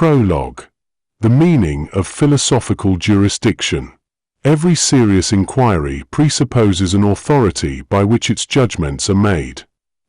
Prologue. The meaning of philosophical jurisdiction. Every serious inquiry presupposes an authority by which its judgments are made.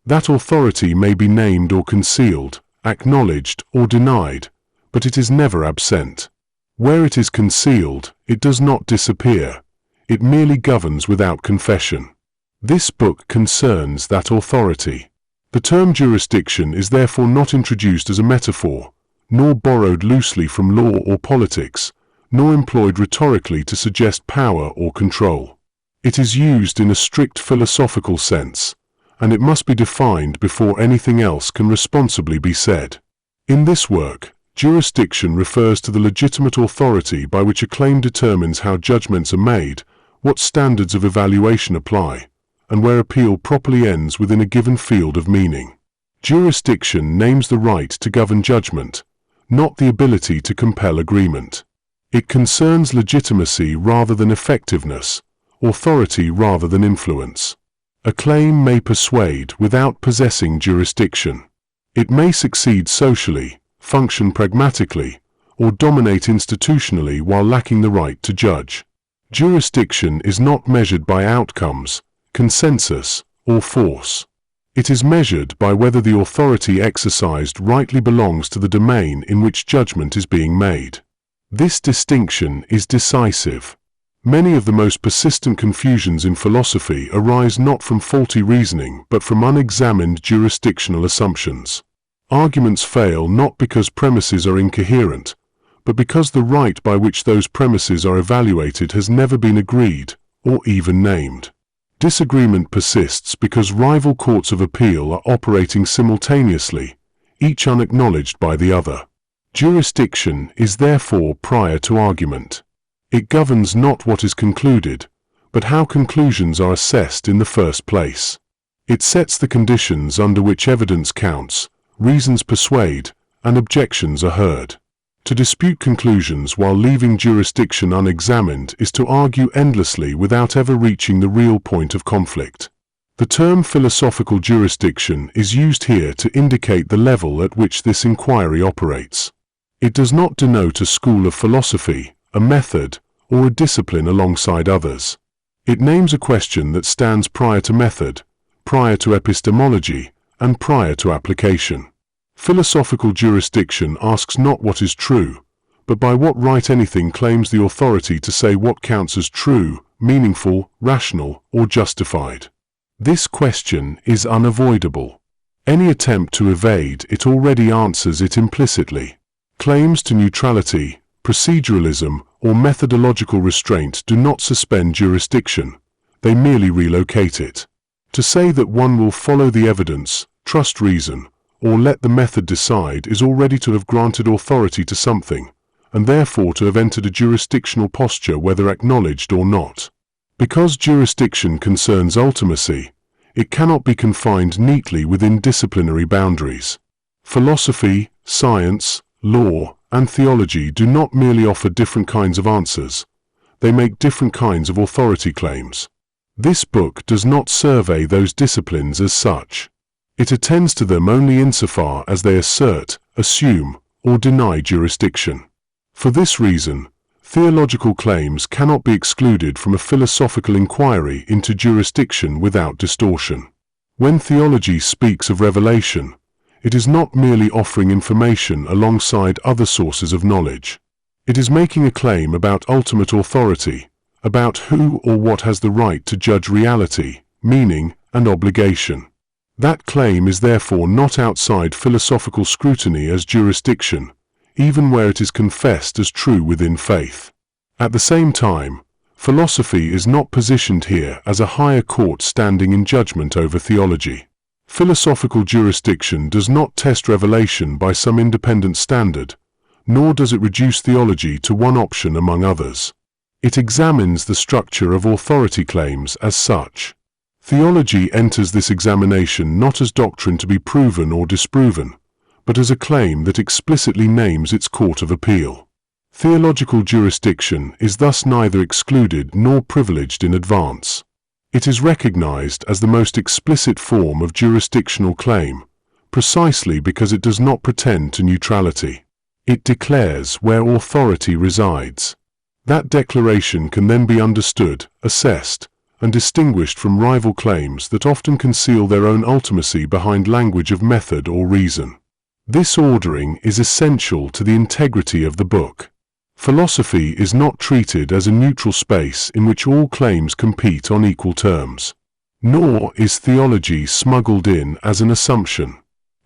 That authority may be named or concealed, acknowledged or denied, but it is never absent. Where it is concealed, it does not disappear. It merely governs without confession. This book concerns that authority. The term jurisdiction is therefore not introduced as a metaphor, nor borrowed loosely from law or politics, nor employed rhetorically to suggest power or control. It is used in a strict philosophical sense, and it must be defined before anything else can responsibly be said. In this work, jurisdiction refers to the legitimate authority by which a claim determines how judgments are made, what standards of evaluation apply, and where appeal properly ends within a given field of meaning. Jurisdiction names the right to govern judgment, not the ability to compel agreement. It concerns legitimacy rather than effectiveness, authority rather than influence. A claim may persuade without possessing jurisdiction. It may succeed socially, function pragmatically, or dominate institutionally while lacking the right to judge. Jurisdiction is not measured by outcomes, consensus, or force. It is measured by whether the authority exercised rightly belongs to the domain in which judgment is being made. This distinction is decisive. Many of the most persistent confusions in philosophy arise not from faulty reasoning but from unexamined jurisdictional assumptions. Arguments fail not because premises are incoherent, but because the right by which those premises are evaluated has never been agreed, or even named. Disagreement persists because rival courts of appeal are operating simultaneously, each unacknowledged by the other. Jurisdiction is therefore prior to argument. It governs not what is concluded, but how conclusions are assessed in the first place. It sets the conditions under which evidence counts, reasons persuade, and objections are heard. To dispute conclusions while leaving jurisdiction unexamined is to argue endlessly without ever reaching the real point of conflict. The term philosophical jurisdiction is used here to indicate the level at which this inquiry operates. It does not denote a school of philosophy, a method, or a discipline alongside others. It names a question that stands prior to method, prior to epistemology, and prior to application. Philosophical jurisdiction asks not what is true, but by what right anything claims the authority to say what counts as true, meaningful, rational, or justified. This question is unavoidable. Any attempt to evade it already answers it implicitly. Claims to neutrality, proceduralism, or methodological restraint do not suspend jurisdiction, they merely relocate it. To say that one will follow the evidence, trust reason, or let the method decide is already to have granted authority to something, and therefore to have entered a jurisdictional posture whether acknowledged or not. Because jurisdiction concerns ultimacy, it cannot be confined neatly within disciplinary boundaries. Philosophy, science, law, and theology do not merely offer different kinds of answers, they make different kinds of authority claims. This book does not survey those disciplines as such. It attends to them only insofar as they assert, assume, or deny jurisdiction. For this reason, theological claims cannot be excluded from a philosophical inquiry into jurisdiction without distortion. When theology speaks of revelation, it is not merely offering information alongside other sources of knowledge. It is making a claim about ultimate authority, about who or what has the right to judge reality, meaning, and obligation. That claim is therefore not outside philosophical scrutiny as jurisdiction, even where it is confessed as true within faith. At the same time, philosophy is not positioned here as a higher court standing in judgment over theology. Philosophical jurisdiction does not test revelation by some independent standard, nor does it reduce theology to one option among others. It examines the structure of authority claims as such. Theology enters this examination not as doctrine to be proven or disproven, but as a claim that explicitly names its court of appeal. Theological jurisdiction is thus neither excluded nor privileged in advance. It is recognized as the most explicit form of jurisdictional claim, precisely because it does not pretend to neutrality. It declares where authority resides. That declaration can then be understood, assessed, and distinguished from rival claims that often conceal their own ultimacy behind language of method or reason. This ordering is essential to the integrity of the book. Philosophy is not treated as a neutral space in which all claims compete on equal terms. Nor is theology smuggled in as an assumption.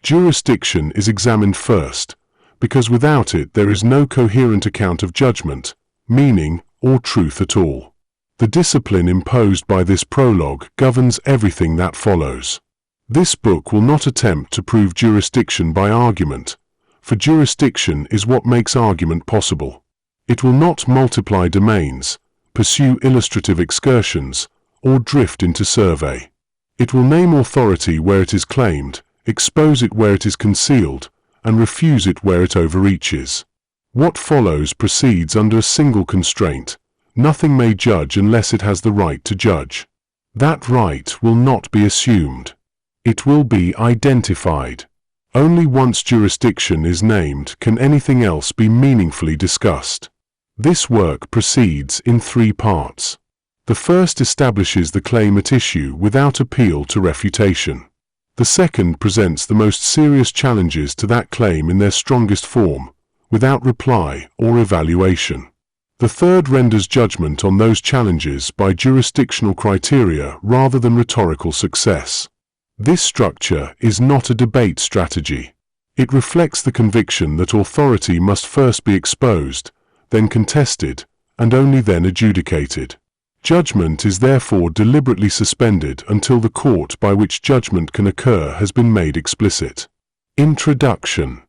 Jurisdiction is examined first, because without it there is no coherent account of judgment, meaning, or truth at all. The discipline imposed by this prologue governs everything that follows. This book will not attempt to prove jurisdiction by argument, for jurisdiction is what makes argument possible. It will not multiply domains, pursue illustrative excursions, or drift into survey. It will name authority where it is claimed, expose it where it is concealed, and refuse it where it overreaches. What follows proceeds under a single constraint: nothing may judge unless it has the right to judge. That right will not be assumed. It will be identified. Only once jurisdiction is named can anything else be meaningfully discussed. This work proceeds in 3 parts. The first establishes the claim at issue without appeal to refutation. The second presents the most serious challenges to that claim in their strongest form, without reply or evaluation. The third renders judgment on those challenges by jurisdictional criteria rather than rhetorical success. This structure is not a debate strategy. It reflects the conviction that authority must first be exposed, then contested, and only then adjudicated. Judgment is therefore deliberately suspended until the court by which judgment can occur has been made explicit. Introduction.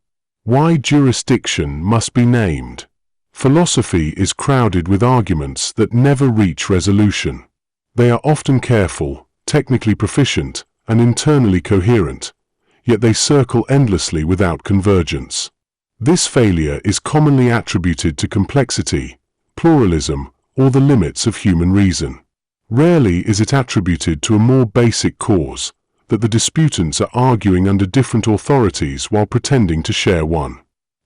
Why jurisdiction must be named. Philosophy is crowded with arguments that never reach resolution. They are often careful, technically proficient, and internally coherent, yet they circle endlessly without convergence. This failure is commonly attributed to complexity, pluralism, or the limits of human reason. Rarely is it attributed to a more basic cause, that the disputants are arguing under different authorities while pretending to share one.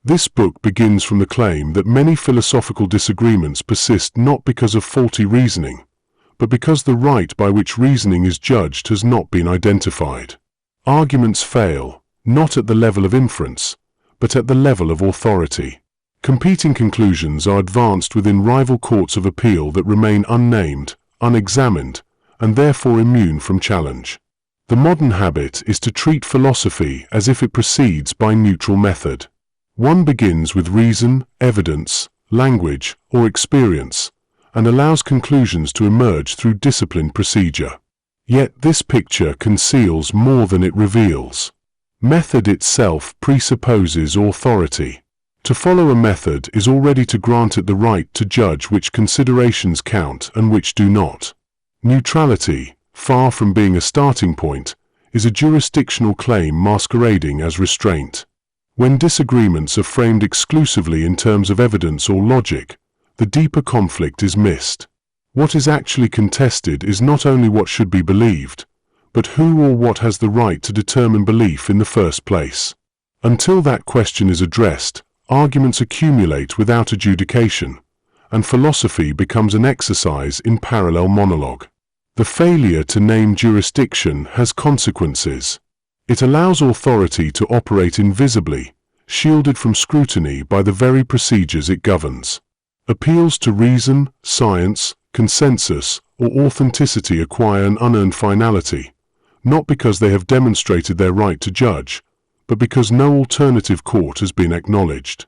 This book begins from the claim that many philosophical disagreements persist not because of faulty reasoning, but because the right by which reasoning is judged has not been identified. Arguments fail, not at the level of inference, but at the level of authority. Competing conclusions are advanced within rival courts of appeal that remain unnamed, unexamined, and therefore immune from challenge. The modern habit is to treat philosophy as if it proceeds by neutral method. One begins with reason, evidence, language, or experience, and allows conclusions to emerge through disciplined procedure. Yet this picture conceals more than it reveals. Method itself presupposes authority. To follow a method is already to grant it the right to judge which considerations count and which do not. Neutrality, far from being a starting point, is a jurisdictional claim masquerading as restraint. When disagreements are framed exclusively in terms of evidence or logic, the deeper conflict is missed. What is actually contested is not only what should be believed, but who or what has the right to determine belief in the first place. Until that question is addressed, arguments accumulate without adjudication, and philosophy becomes an exercise in parallel monologue. The failure to name jurisdiction has consequences. It allows authority to operate invisibly, shielded from scrutiny by the very procedures it governs. Appeals to reason, science, consensus, or authenticity acquire an unearned finality, not because they have demonstrated their right to judge, but because no alternative court has been acknowledged.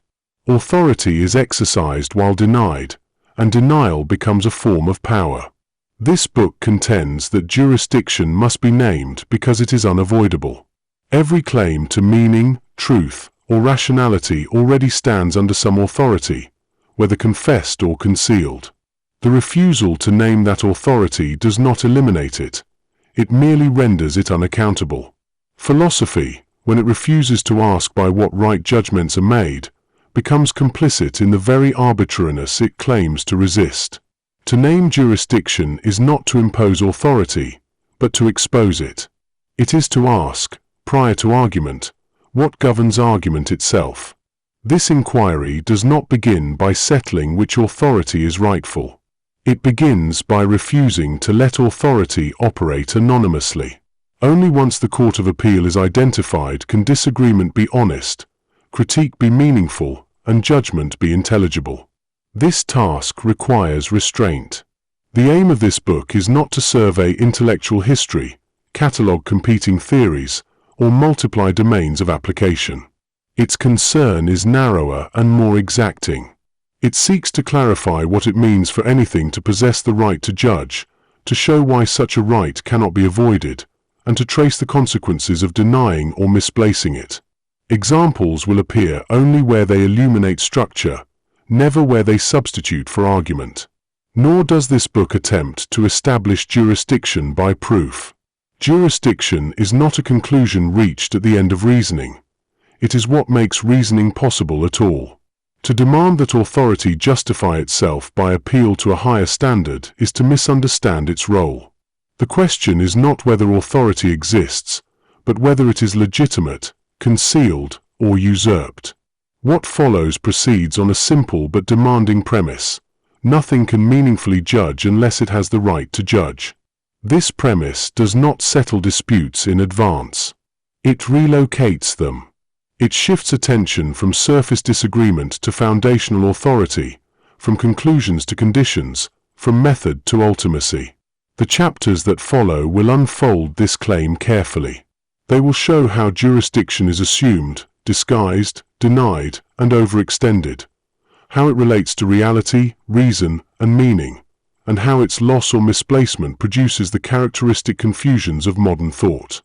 Authority is exercised while denied, and denial becomes a form of power. This book contends that jurisdiction must be named because it is unavoidable. Every claim to meaning, truth, or rationality already stands under some authority, whether confessed or concealed. The refusal to name that authority does not eliminate it. It merely renders it unaccountable. Philosophy, when it refuses to ask by what right judgments are made, becomes complicit in the very arbitrariness it claims to resist. To name jurisdiction is not to impose authority, but to expose it. It is to ask, prior to argument, what governs argument itself. This inquiry does not begin by settling which authority is rightful. It begins by refusing to let authority operate anonymously. Only once the Court of Appeal is identified can disagreement be honest, critique be meaningful, and judgment be intelligible. This task requires restraint. The aim of this book is not to survey intellectual history, catalogue competing theories, or multiply domains of application. Its concern is narrower and more exacting. It seeks to clarify what it means for anything to possess the right to judge, to show why such a right cannot be avoided, and to trace the consequences of denying or misplacing it. Examples will appear only where they illuminate structure, never where they substitute for argument. Nor does this book attempt to establish jurisdiction by proof. Jurisdiction is not a conclusion reached at the end of reasoning. It is what makes reasoning possible at all. To demand that authority justify itself by appeal to a higher standard is to misunderstand its role. The question is not whether authority exists, but whether it is legitimate, concealed, or usurped. What follows proceeds on a simple but demanding premise. Nothing can meaningfully judge unless it has the right to judge. This premise does not settle disputes in advance. It relocates them. It shifts attention from surface disagreement to foundational authority, from conclusions to conditions, from method to ultimacy. The chapters that follow will unfold this claim carefully. They will show how jurisdiction is assumed, disguised, denied, and overextended, how it relates to reality, reason, and meaning, and how its loss or misplacement produces the characteristic confusions of modern thought.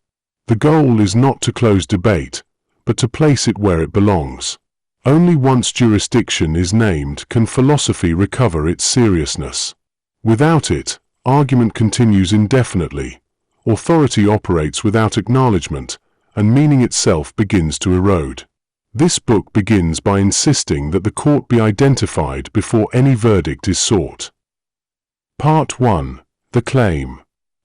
The goal is not to close debate, but to place it where it belongs. Only once jurisdiction is named can philosophy recover its seriousness. Without it, argument continues indefinitely, authority operates without acknowledgement, and meaning itself begins to erode. This book begins by insisting that the court be identified before any verdict is sought. Part 1. The claim.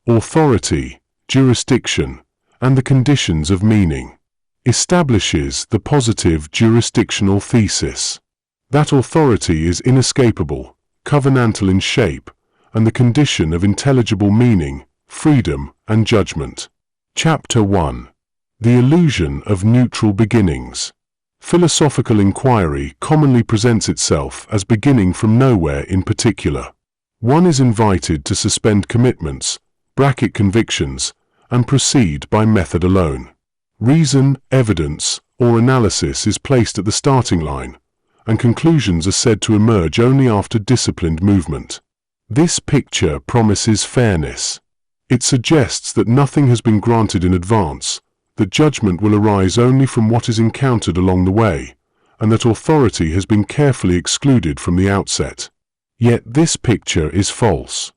Authority, jurisdiction, and the conditions of meaning. Establishes the positive jurisdictional thesis. That authority is inescapable, covenantal in shape, and the condition of intelligible meaning, freedom, and judgment. Chapter 1. The illusion of neutral beginnings. Philosophical inquiry commonly presents itself as beginning from nowhere in particular. One is invited to suspend commitments, bracket convictions, and proceed by method alone. Reason, evidence, or analysis is placed at the starting line, and conclusions are said to emerge only after disciplined movement. This picture promises fairness. It suggests that nothing has been granted in advance, that judgment will arise only from what is encountered along the way, and that authority has been carefully excluded from the outset. Yet this picture is false.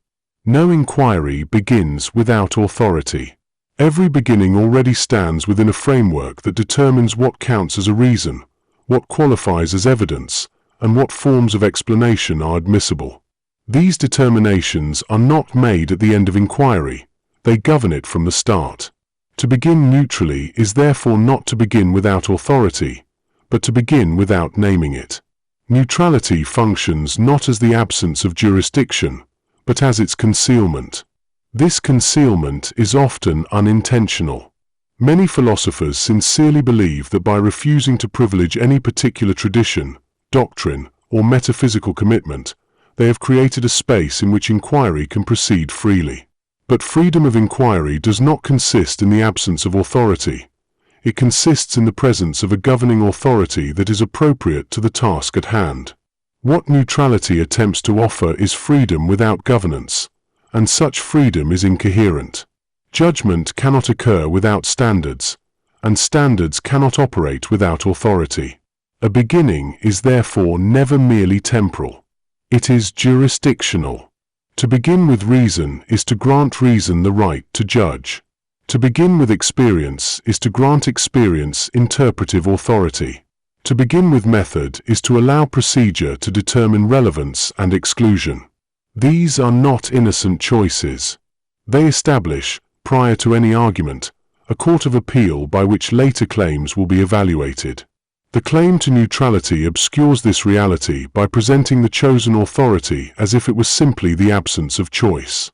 No inquiry begins without authority. Every beginning already stands within a framework that determines what counts as a reason, what qualifies as evidence, and what forms of explanation are admissible. These determinations are not made at the end of inquiry, they govern it from the start. To begin neutrally is therefore not to begin without authority, but to begin without naming it. Neutrality functions not as the absence of jurisdiction, but as its concealment. This concealment is often unintentional. Many philosophers sincerely believe that by refusing to privilege any particular tradition, doctrine, or metaphysical commitment, they have created a space in which inquiry can proceed freely. But freedom of inquiry does not consist in the absence of authority. It consists in the presence of a governing authority that is appropriate to the task at hand. What neutrality attempts to offer is freedom without governance, and such freedom is incoherent. Judgment cannot occur without standards, and standards cannot operate without authority. A beginning is therefore never merely temporal. It is jurisdictional. To begin with reason is to grant reason the right to judge. To begin with experience is to grant experience interpretive authority. To begin with method is to allow procedure to determine relevance and exclusion. These are not innocent choices. They establish, prior to any argument, a court of appeal by which later claims will be evaluated. The claim to neutrality obscures this reality by presenting the chosen authority as if it was simply the absence of choice.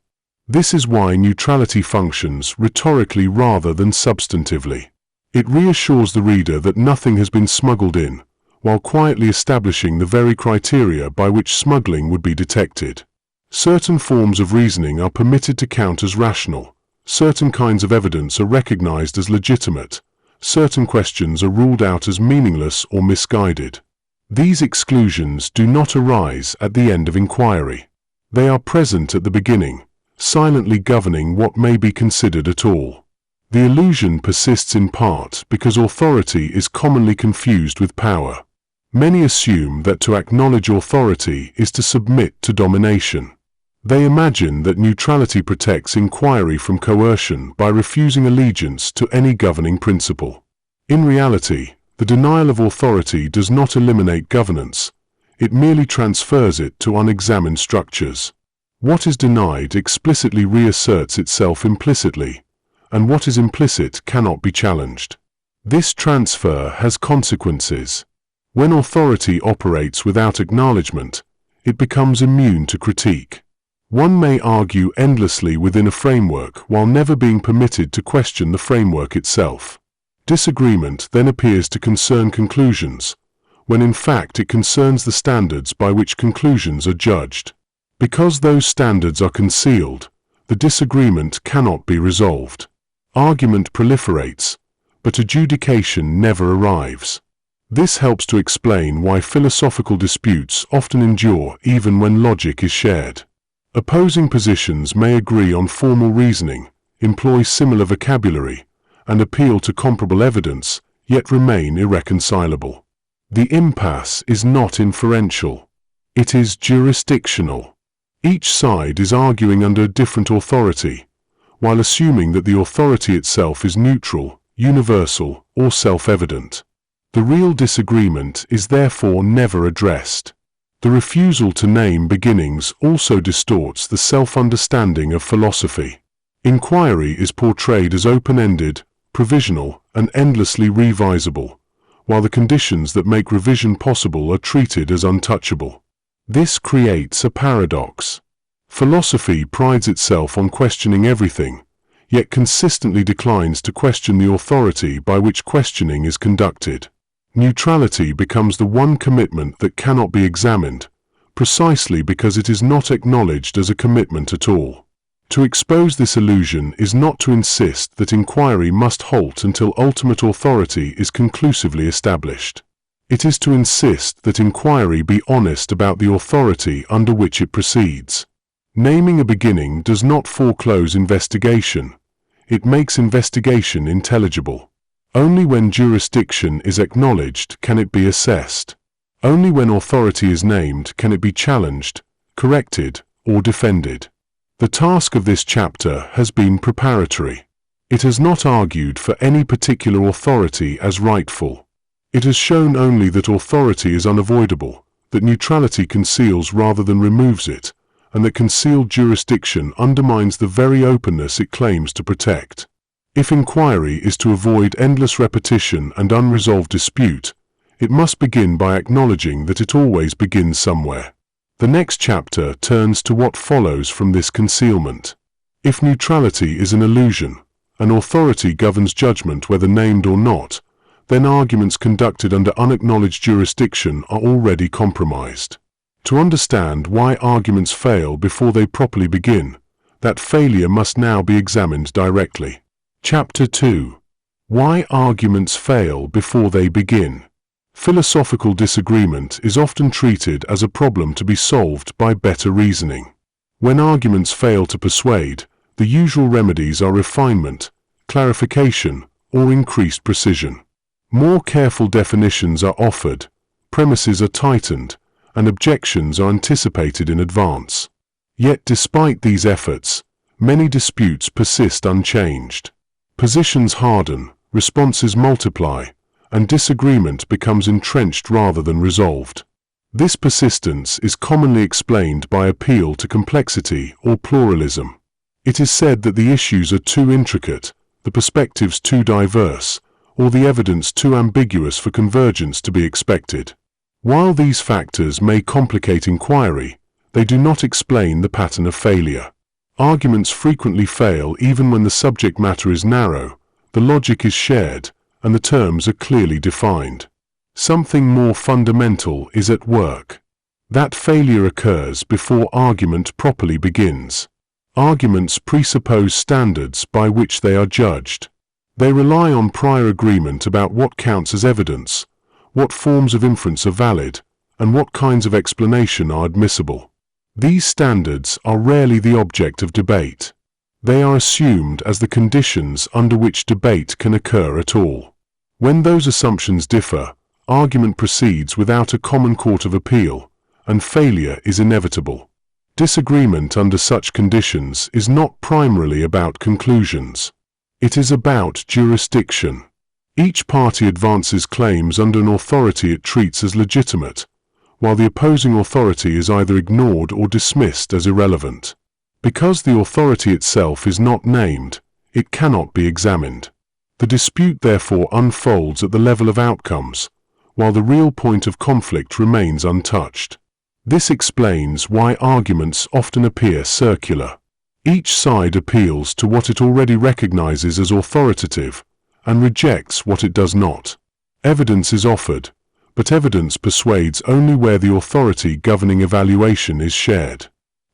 This is why neutrality functions rhetorically rather than substantively. It reassures the reader that nothing has been smuggled in, while quietly establishing the very criteria by which smuggling would be detected. Certain forms of reasoning are permitted to count as rational, certain kinds of evidence are recognized as legitimate, certain questions are ruled out as meaningless or misguided. These exclusions do not arise at the end of inquiry. They are present at the beginning, silently governing what may be considered at all. The illusion persists in part because authority is commonly confused with power. Many assume that to acknowledge authority is to submit to domination. They imagine that neutrality protects inquiry from coercion by refusing allegiance to any governing principle. In reality, the denial of authority does not eliminate governance, it merely transfers it to unexamined structures. What is denied explicitly reasserts itself implicitly, and what is implicit cannot be challenged. This transfer has consequences. When authority operates without acknowledgement, it becomes immune to critique. One may argue endlessly within a framework while never being permitted to question the framework itself. Disagreement then appears to concern conclusions, when in fact it concerns the standards by which conclusions are judged. Because those standards are concealed, the disagreement cannot be resolved. Argument proliferates, but adjudication never arrives. This helps to explain why philosophical disputes often endure even when logic is shared. Opposing positions may agree on formal reasoning, employ similar vocabulary, and appeal to comparable evidence, yet remain irreconcilable. The impasse is not inferential. It is jurisdictional. Each side is arguing under a different authority, while assuming that the authority itself is neutral, universal, or self-evident. The real disagreement is therefore never addressed. The refusal to name beginnings also distorts the self-understanding of philosophy. Inquiry is portrayed as open-ended, provisional, and endlessly revisable, while the conditions that make revision possible are treated as untouchable. This creates a paradox. Philosophy prides itself on questioning everything, yet consistently declines to question the authority by which questioning is conducted. Neutrality becomes the one commitment that cannot be examined, precisely because it is not acknowledged as a commitment at all. To expose this illusion is not to insist that inquiry must halt until ultimate authority is conclusively established. It is to insist that inquiry be honest about the authority under which it proceeds. Naming a beginning does not foreclose investigation. It makes investigation intelligible. Only when jurisdiction is acknowledged can it be assessed. Only when authority is named can it be challenged, corrected, or defended. The task of this chapter has been preparatory. It has not argued for any particular authority as rightful. It has shown only that authority is unavoidable, that neutrality conceals rather than removes it, and that concealed jurisdiction undermines the very openness it claims to protect. If inquiry is to avoid endless repetition and unresolved dispute, it must begin by acknowledging that it always begins somewhere. The next chapter turns to what follows from this concealment. If neutrality is an illusion, and authority governs judgment whether named or not, then arguments conducted under unacknowledged jurisdiction are already compromised. To understand why arguments fail before they properly begin, that failure must now be examined directly. Chapter 2. Why arguments fail before they begin. Philosophical disagreement is often treated as a problem to be solved by better reasoning. When arguments fail to persuade, the usual remedies are refinement, clarification, or increased precision. More careful definitions are offered, premises are tightened, and objections are anticipated in advance. Yet despite these efforts, many disputes persist unchanged. Positions harden, responses multiply, and disagreement becomes entrenched rather than resolved. This persistence is commonly explained by appeal to complexity or pluralism. It is said that the issues are too intricate, the perspectives too diverse, or the evidence too ambiguous for convergence to be expected. While these factors may complicate inquiry, they do not explain the pattern of failure. Arguments frequently fail even when the subject matter is narrow, the logic is shared, and the terms are clearly defined. Something more fundamental is at work. That failure occurs before argument properly begins. Arguments presuppose standards by which they are judged. They rely on prior agreement about what counts as evidence, what forms of inference are valid, and what kinds of explanation are admissible. These standards are rarely the object of debate. They are assumed as the conditions under which debate can occur at all. When those assumptions differ, argument proceeds without a common court of appeal, and failure is inevitable. Disagreement under such conditions is not primarily about conclusions. It is about jurisdiction. Each party advances claims under an authority it treats as legitimate, while the opposing authority is either ignored or dismissed as irrelevant. Because the authority itself is not named, it cannot be examined. The dispute therefore unfolds at the level of outcomes, while the real point of conflict remains untouched. This explains why arguments often appear circular. Each side appeals to what it already recognizes as authoritative and rejects what it does not. Evidence is offered, but evidence persuades only where the authority governing evaluation is shared.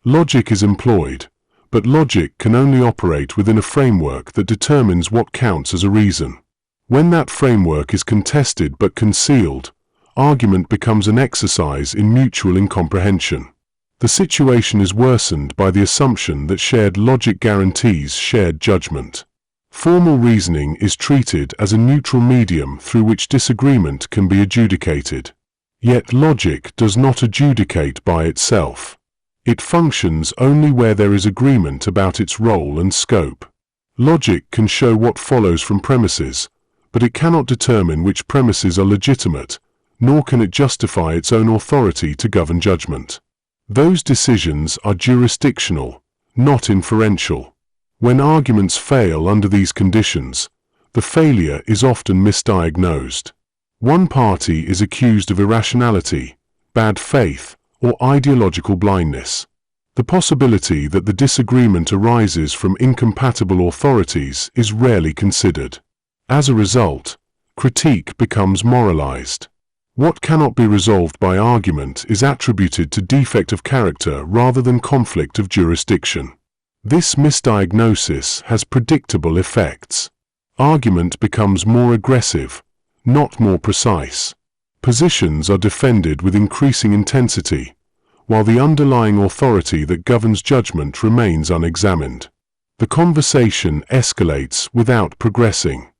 Logic is employed, but logic can only operate within a framework that determines what counts as a reason. When that framework is contested but concealed, argument becomes an exercise in mutual incomprehension. The situation is worsened by the assumption that shared logic guarantees shared judgment. Formal reasoning is treated as a neutral medium through which disagreement can be adjudicated. Yet logic does not adjudicate by itself. It functions only where there is agreement about its role and scope. Logic can show what follows from premises, but it cannot determine which premises are legitimate, nor can it justify its own authority to govern judgment. Those decisions are jurisdictional, not inferential. When arguments fail under these conditions, the failure is often misdiagnosed. One party is accused of irrationality, bad faith, or ideological blindness. The possibility that the disagreement arises from incompatible authorities is rarely considered. As a result, critique becomes moralized. What cannot be resolved by argument is attributed to defect of character rather than conflict of jurisdiction. This misdiagnosis has predictable effects. Argument becomes more aggressive, not more precise. Positions are defended with increasing intensity, while the underlying authority that governs judgment remains unexamined. The conversation escalates without progressing.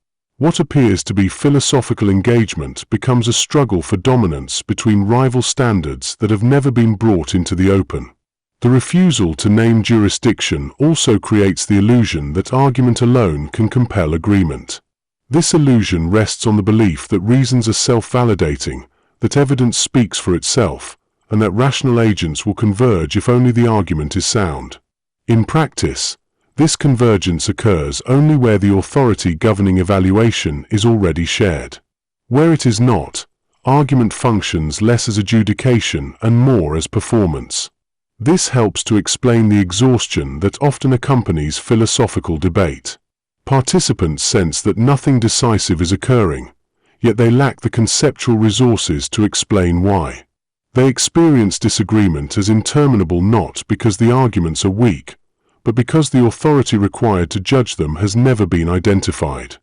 What appears to be philosophical engagement becomes a struggle for dominance between rival standards that have never been brought into the open. The refusal to name jurisdiction also creates the illusion that argument alone can compel agreement. This illusion rests on the belief that reasons are self-validating, that evidence speaks for itself, and that rational agents will converge if only the argument is sound. In practice, this convergence occurs only where the authority governing evaluation is already shared. Where it is not, argument functions less as adjudication and more as performance. This helps to explain the exhaustion that often accompanies philosophical debate. Participants sense that nothing decisive is occurring, yet they lack the conceptual resources to explain why. They experience disagreement as interminable not because the arguments are weak, but because the authority required to judge them has never been identified.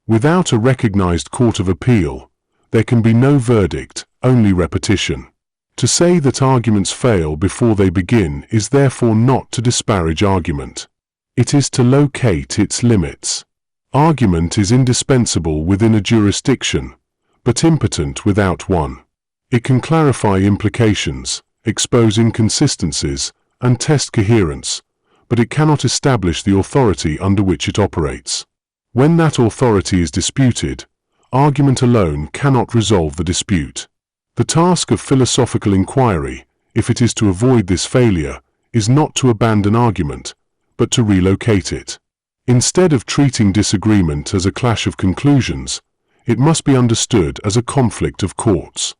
Without a recognized court of appeal, there can be no verdict, only repetition. To say that arguments fail before they begin is therefore not to disparage argument. It is to locate its limits. Argument is indispensable within a jurisdiction, but impotent without one. It can clarify implications, expose inconsistencies, and test coherence, but it cannot establish the authority under which it operates. When that authority is disputed, argument alone cannot resolve the dispute. The task of philosophical inquiry, if it is to avoid this failure, is not to abandon argument, but to relocate it. Instead of treating disagreement as a clash of conclusions, it must be understood as a conflict of courts.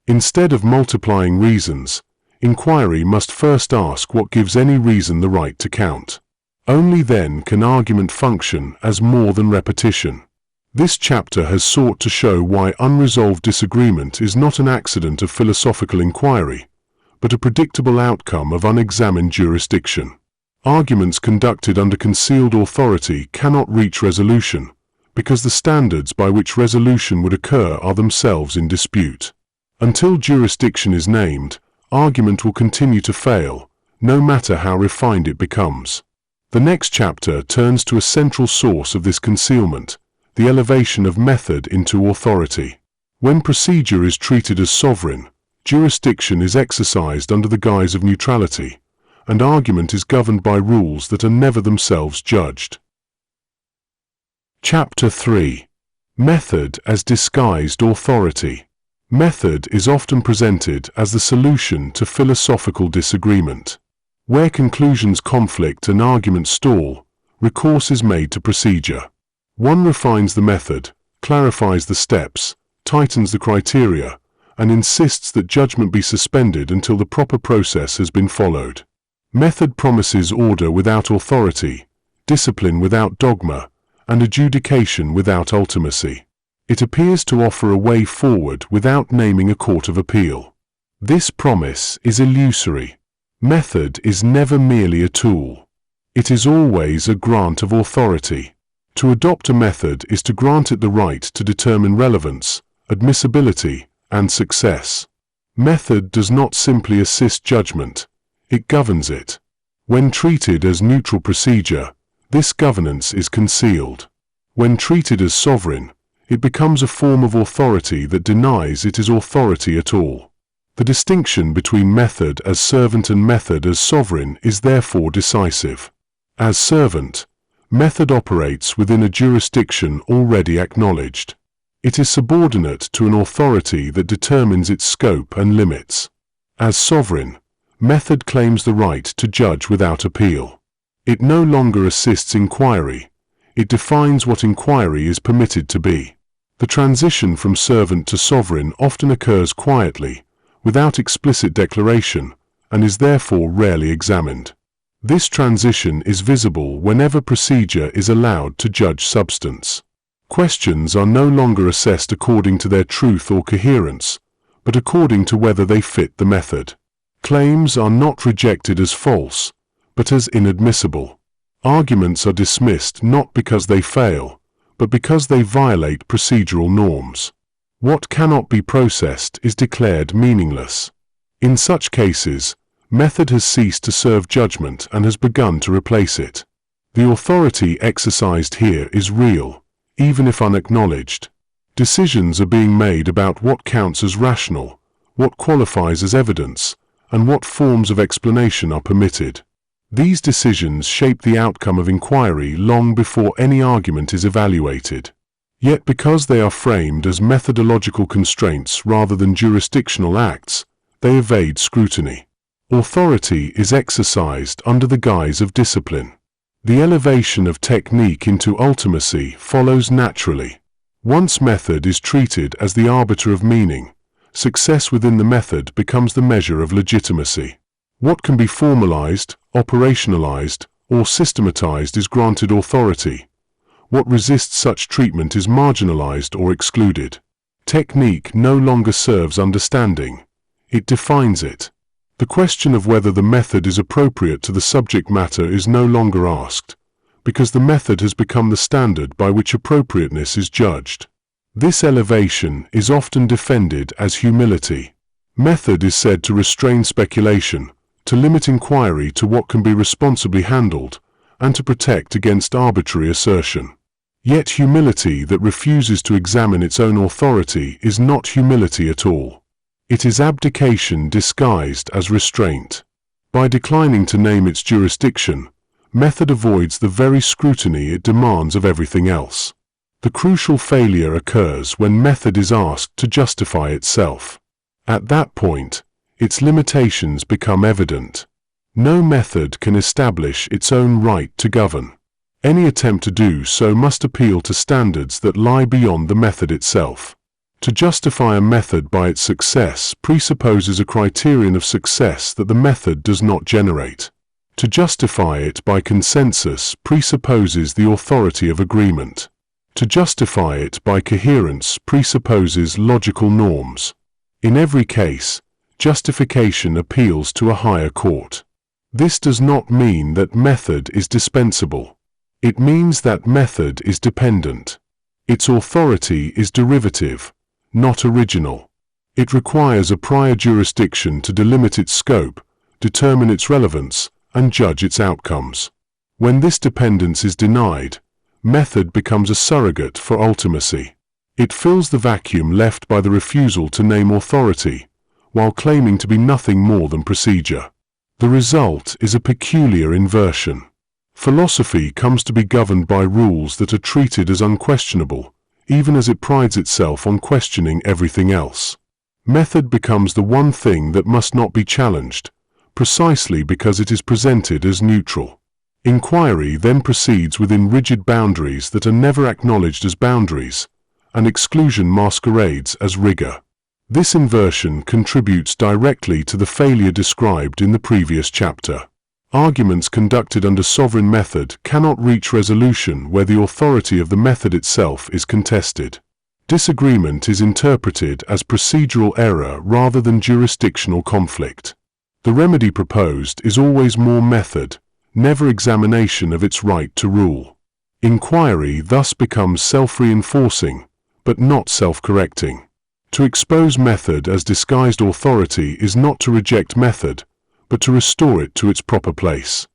Instead of multiplying reasons, inquiry must first ask what gives any reason the right to count. Only then can argument function as more than repetition. This chapter has sought to show why unresolved disagreement is not an accident of philosophical inquiry, but a predictable outcome of unexamined jurisdiction. Arguments conducted under concealed authority cannot reach resolution, because the standards by which resolution would occur are themselves in dispute. Until jurisdiction is named, argument will continue to fail, no matter how refined it becomes. The next chapter turns to a central source of this concealment, the elevation of method into authority. When procedure is treated as sovereign, jurisdiction is exercised under the guise of neutrality, and argument is governed by rules that are never themselves judged. Chapter 3. Method as disguised authority. Method is often presented as the solution to philosophical disagreement. Where conclusions conflict and arguments stall, recourse is made to procedure. One refines the method, clarifies the steps, tightens the criteria, and insists that judgment be suspended until the proper process has been followed. Method promises order without authority, discipline without dogma, and adjudication without ultimacy. It appears to offer a way forward without naming a court of appeal. This promise is illusory. Method is never merely a tool. It is always a grant of authority. To adopt a method is to grant it the right to determine relevance, admissibility, and success. Method does not simply assist judgment, it governs it. When treated as neutral procedure, this governance is concealed. When treated as sovereign, it becomes a form of authority that denies it is authority at all. The distinction between method as servant and method as sovereign is therefore decisive. As servant, method operates within a jurisdiction already acknowledged. It is subordinate to an authority that determines its scope and limits. As sovereign, method claims the right to judge without appeal. It no longer assists inquiry, it defines what inquiry is permitted to be. The transition from servant to sovereign often occurs quietly, without explicit declaration, and is therefore rarely examined. This transition is visible whenever procedure is allowed to judge substance. Questions are no longer assessed according to their truth or coherence, but according to whether they fit the method. Claims are not rejected as false, but as inadmissible. Arguments are dismissed not because they fail, but because they violate procedural norms. What cannot be processed is declared meaningless. In such cases, method has ceased to serve judgment and has begun to replace it. The authority exercised here is real, even if unacknowledged. Decisions are being made about what counts as rational, what qualifies as evidence, and what forms of explanation are permitted. These decisions shape the outcome of inquiry long before any argument is evaluated. Yet because they are framed as methodological constraints rather than jurisdictional acts, they evade scrutiny. Authority is exercised under the guise of discipline. The elevation of technique into ultimacy follows naturally. Once method is treated as the arbiter of meaning, success within the method becomes the measure of legitimacy. What can be formalized, operationalized, or systematized is granted authority. What resists such treatment is marginalized or excluded. Technique no longer serves understanding, it defines it. The question of whether the method is appropriate to the subject matter is no longer asked, because the method has become the standard by which appropriateness is judged. This elevation is often defended as humility. Method is said to restrain speculation, to limit inquiry to what can be responsibly handled, and to protect against arbitrary assertion. Yet humility that refuses to examine its own authority is not humility at all. It is abdication disguised as restraint. By declining to name its jurisdiction, method avoids the very scrutiny it demands of everything else. The crucial failure occurs when method is asked to justify itself. At that point, its limitations become evident. No method can establish its own right to govern. Any attempt to do so must appeal to standards that lie beyond the method itself. To justify a method by its success presupposes a criterion of success that the method does not generate. To justify it by consensus presupposes the authority of agreement. To justify it by coherence presupposes logical norms. In every case, justification appeals to a higher court. This does not mean that method is dispensable. It means that method is dependent. Its authority is derivative, not original. It requires a prior jurisdiction to delimit its scope, determine its relevance, and judge its outcomes. When this dependence is denied, method becomes a surrogate for ultimacy. It fills the vacuum left by the refusal to name authority, while claiming to be nothing more than procedure. The result is a peculiar inversion. Philosophy comes to be governed by rules that are treated as unquestionable, even as it prides itself on questioning everything else. Method becomes the one thing that must not be challenged, precisely because it is presented as neutral. Inquiry then proceeds within rigid boundaries that are never acknowledged as boundaries, and exclusion masquerades as rigor. This inversion contributes directly to the failure described in the previous chapter. Arguments conducted under sovereign method cannot reach resolution where the authority of the method itself is contested. Disagreement is interpreted as procedural error rather than jurisdictional conflict. The remedy proposed is always more method, never examination of its right to rule. Inquiry thus becomes self-reinforcing, but not self-correcting. To expose method as disguised authority is not to reject method, but to restore it to its proper place.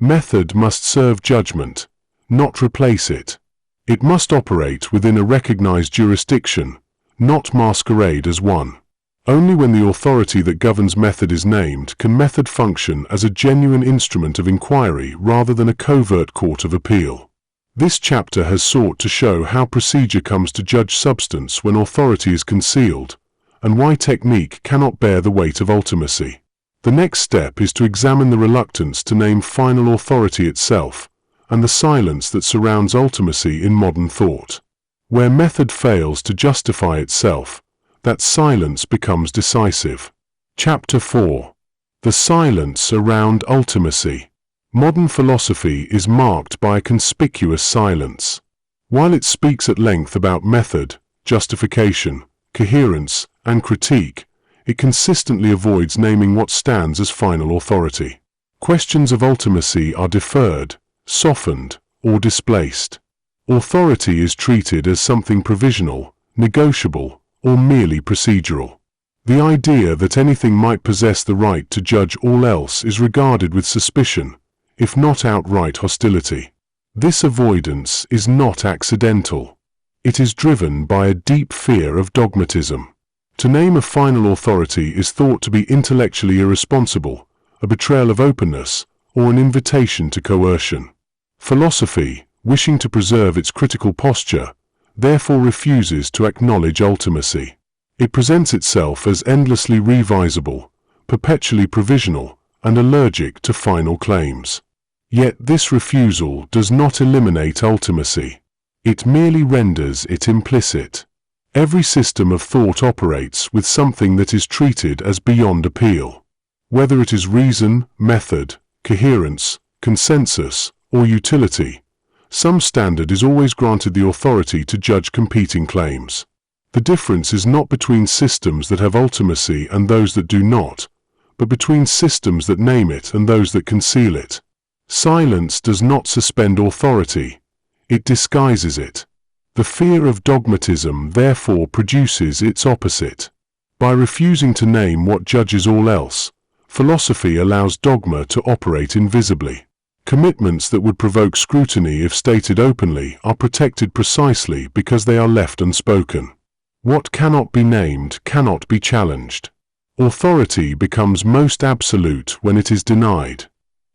Method must serve judgment, not replace it. It must operate within a recognized jurisdiction, not masquerade as one. Only when the authority that governs method is named can method function as a genuine instrument of inquiry rather than a covert court of appeal. This chapter has sought to show how procedure comes to judge substance when authority is concealed, and why technique cannot bear the weight of ultimacy. The next step is to examine the reluctance to name final authority itself, and the silence that surrounds ultimacy in modern thought. Where method fails to justify itself, that silence becomes decisive. Chapter 4. The silence around ultimacy. Modern philosophy is marked by a conspicuous silence. While it speaks at length about method, justification, coherence, and critique, it consistently avoids naming what stands as final authority. Questions of ultimacy are deferred, softened, or displaced. Authority is treated as something provisional, negotiable, or merely procedural. The idea that anything might possess the right to judge all else is regarded with suspicion, if not outright hostility. This avoidance is not accidental. It is driven by a deep fear of dogmatism. To name a final authority is thought to be intellectually irresponsible, a betrayal of openness, or an invitation to coercion. Philosophy, wishing to preserve its critical posture, therefore refuses to acknowledge ultimacy. It presents itself as endlessly revisable, perpetually provisional, and allergic to final claims. Yet this refusal does not eliminate ultimacy. It merely renders it implicit. Every system of thought operates with something that is treated as beyond appeal. Whether it is reason, method, coherence, consensus, or utility, some standard is always granted the authority to judge competing claims. The difference is not between systems that have ultimacy and those that do not, but between systems that name it and those that conceal it. Silence does not suspend authority, it disguises it. The fear of dogmatism therefore produces its opposite. By refusing to name what judges all else, philosophy allows dogma to operate invisibly. Commitments that would provoke scrutiny if stated openly are protected precisely because they are left unspoken. What cannot be named cannot be challenged. Authority becomes most absolute when it is denied.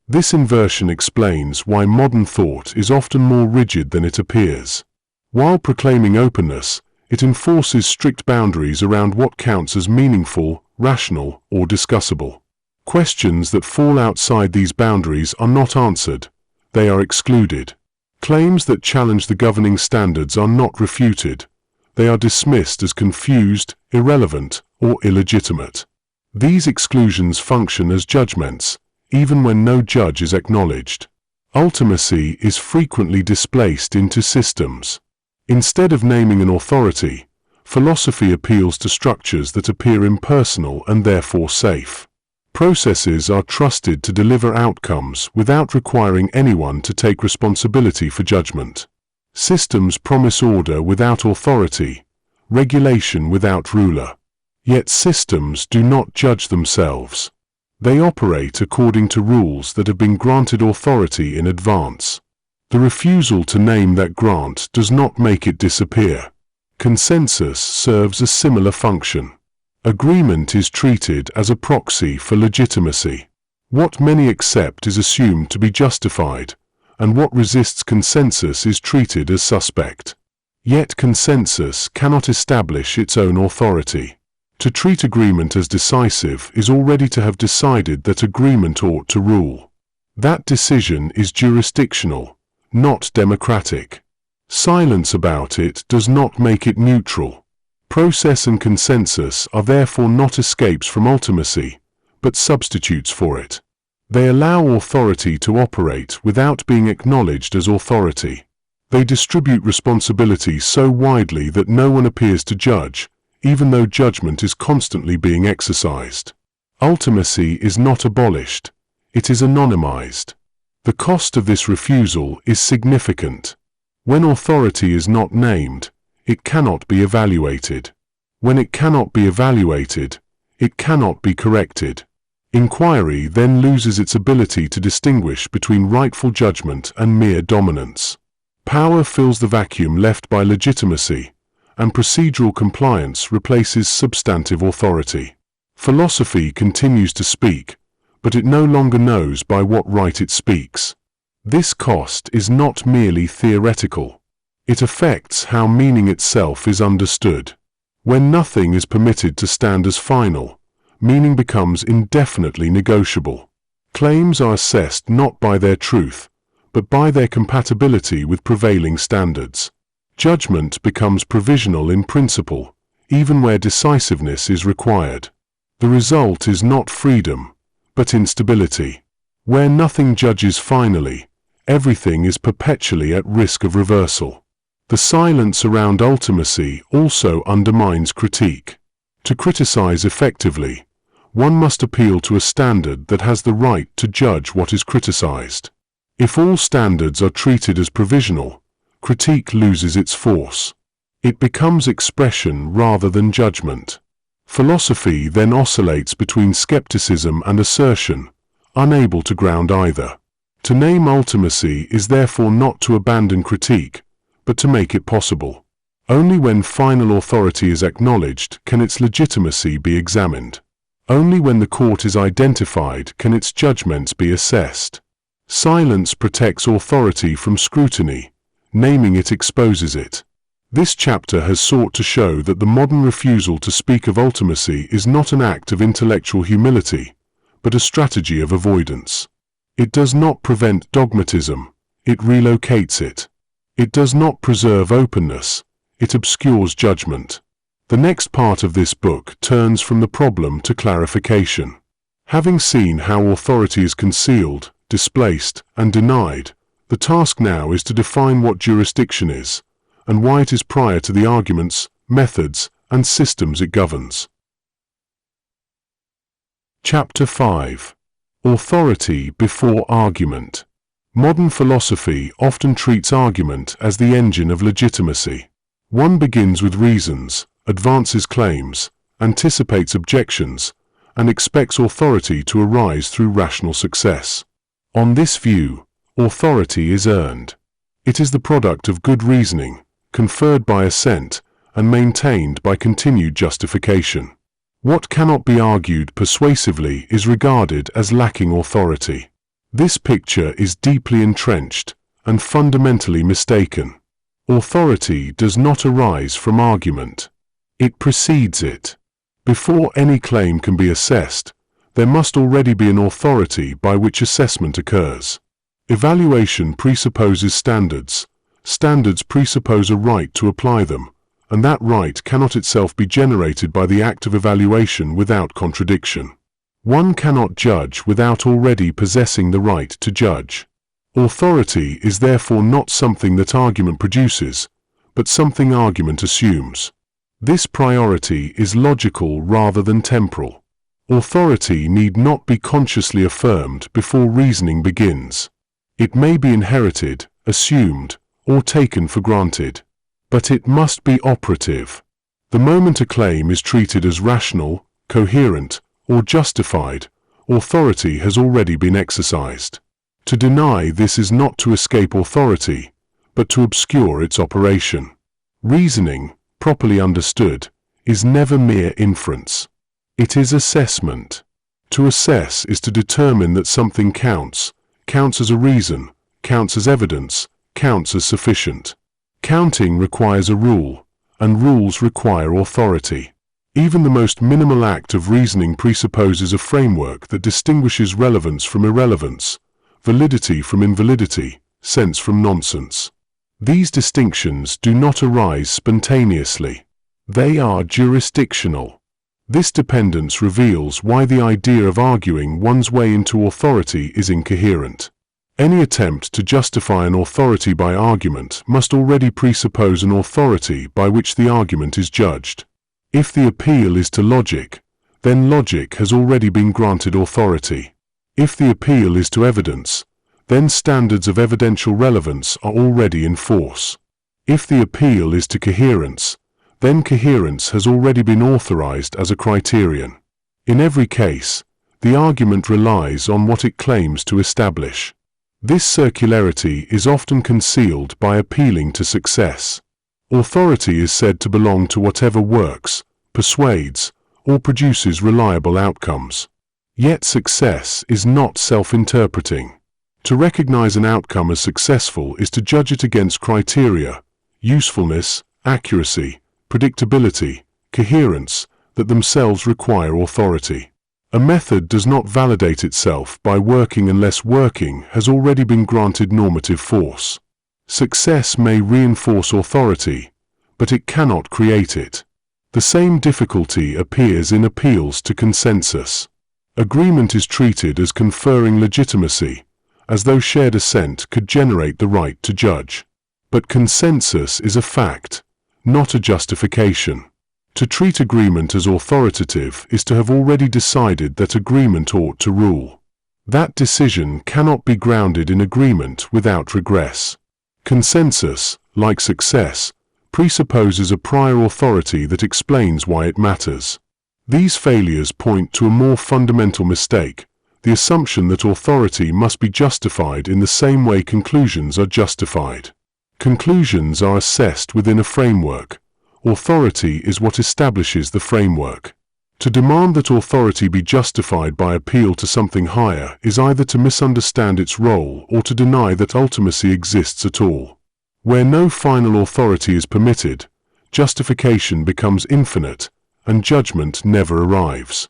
This inversion explains why modern thought is often more rigid than it appears. While proclaiming openness, it enforces strict boundaries around what counts as meaningful, rational, or discussable. Questions that fall outside these boundaries are not answered, they are excluded. Claims that challenge the governing standards are not refuted. They are dismissed as confused, irrelevant, or illegitimate. These exclusions function as judgments, even when no judge is acknowledged. Ultimacy is frequently displaced into systems. Instead of naming an authority, philosophy appeals to structures that appear impersonal and therefore safe. Processes are trusted to deliver outcomes without requiring anyone to take responsibility for judgment. Systems promise order without authority, regulation without ruler. Yet systems do not judge themselves. They operate according to rules that have been granted authority in advance. The refusal to name that grant does not make it disappear. Consensus serves a similar function. Agreement is treated as a proxy for legitimacy. What many accept is assumed to be justified, and what resists consensus is treated as suspect. Yet consensus cannot establish its own authority. To treat agreement as decisive is already to have decided that agreement ought to rule. That decision is jurisdictional, not democratic. Silence about it does not make it neutral. Process and consensus are therefore not escapes from ultimacy, but substitutes for it. They allow authority to operate without being acknowledged as authority. They distribute responsibility so widely that no one appears to judge, even though judgment is constantly being exercised. Ultimacy is not abolished, it is anonymized. The cost of this refusal is significant. When authority is not named, it cannot be evaluated. When it cannot be evaluated, it cannot be corrected. Inquiry then loses its ability to distinguish between rightful judgment and mere dominance. Power fills the vacuum left by legitimacy, and procedural compliance replaces substantive authority. Philosophy continues to speak, but it no longer knows by what right it speaks. This cost is not merely theoretical. It affects how meaning itself is understood. When nothing is permitted to stand as final, meaning becomes indefinitely negotiable. Claims are assessed not by their truth, but by their compatibility with prevailing standards. Judgment becomes provisional in principle, even where decisiveness is required. The result is not freedom, but instability. Where nothing judges finally, everything is perpetually at risk of reversal. The silence around ultimacy also undermines critique. To criticize effectively, one must appeal to a standard that has the right to judge what is criticized. If all standards are treated as provisional, critique loses its force. It becomes expression rather than judgment. Philosophy then oscillates between skepticism and assertion, unable to ground either. To name ultimacy is therefore not to abandon critique, but to make it possible. Only when final authority is acknowledged can its legitimacy be examined. Only when the court is identified can its judgments be assessed. Silence protects authority from scrutiny, naming it exposes it. This chapter has sought to show that the modern refusal to speak of ultimacy is not an act of intellectual humility, but a strategy of avoidance. It does not prevent dogmatism, it relocates it. It does not preserve openness, it obscures judgment. The next part of this book turns from the problem to clarification. Having seen how authority is concealed, displaced, and denied, the task now is to define what jurisdiction is, and why it is prior to the arguments, methods, and systems it governs. Chapter 5. Authority before argument. Modern philosophy often treats argument as the engine of legitimacy. One begins with reasons, advances claims, anticipates objections, and expects authority to arise through rational success. On this view, authority is earned. It is the product of good reasoning, conferred by assent, and maintained by continued justification. What cannot be argued persuasively is regarded as lacking authority. This picture is deeply entrenched and fundamentally mistaken. Authority does not arise from argument. It precedes it. Before any claim can be assessed, there must already be an authority by which assessment occurs. Evaluation presupposes standards. Standards presuppose a right to apply them, and that right cannot itself be generated by the act of evaluation without contradiction. One cannot judge without already possessing the right to judge. Authority is therefore not something that argument produces, but something argument assumes. This priority is logical rather than temporal. Authority need not be consciously affirmed before reasoning begins. It may be inherited, assumed, or taken for granted, but it must be operative. The moment a claim is treated as rational, coherent, or justified, authority has already been exercised. To deny this is not to escape authority, but to obscure its operation. Reasoning, properly understood, is never mere inference. It is assessment. To assess is to determine that something counts as a reason, counts as evidence, counts as sufficient. Counting requires a rule, and rules require authority. Even the most minimal act of reasoning presupposes a framework that distinguishes relevance from irrelevance, validity from invalidity, sense from nonsense. These distinctions do not arise spontaneously. They are jurisdictional. This dependence reveals why the idea of arguing one's way into authority is incoherent. Any attempt to justify an authority by argument must already presuppose an authority by which the argument is judged. If the appeal is to logic, then logic has already been granted authority. If the appeal is to evidence, then standards of evidential relevance are already in force. If the appeal is to coherence, then coherence has already been authorized as a criterion. In every case, the argument relies on what it claims to establish. This circularity is often concealed by appealing to success. Authority is said to belong to whatever works, persuades, or produces reliable outcomes. Yet success is not self-interpreting. To recognize an outcome as successful is to judge it against criteria, usefulness, accuracy, predictability, coherence, that themselves require authority. A method does not validate itself by working unless working has already been granted normative force. Success may reinforce authority, but it cannot create it. The same difficulty appears in appeals to consensus. Agreement is treated as conferring legitimacy, as though shared assent could generate the right to judge. But consensus is a fact, not a justification. To treat agreement as authoritative is to have already decided that agreement ought to rule. That decision cannot be grounded in agreement without regress. Consensus, like success, presupposes a prior authority that explains why it matters. These failures point to a more fundamental mistake, the assumption that authority must be justified in the same way conclusions are justified. Conclusions are assessed within a framework. Authority is what establishes the framework. To demand that authority be justified by appeal to something higher is either to misunderstand its role or to deny that ultimacy exists at all. Where no final authority is permitted, justification becomes infinite, and judgment never arrives.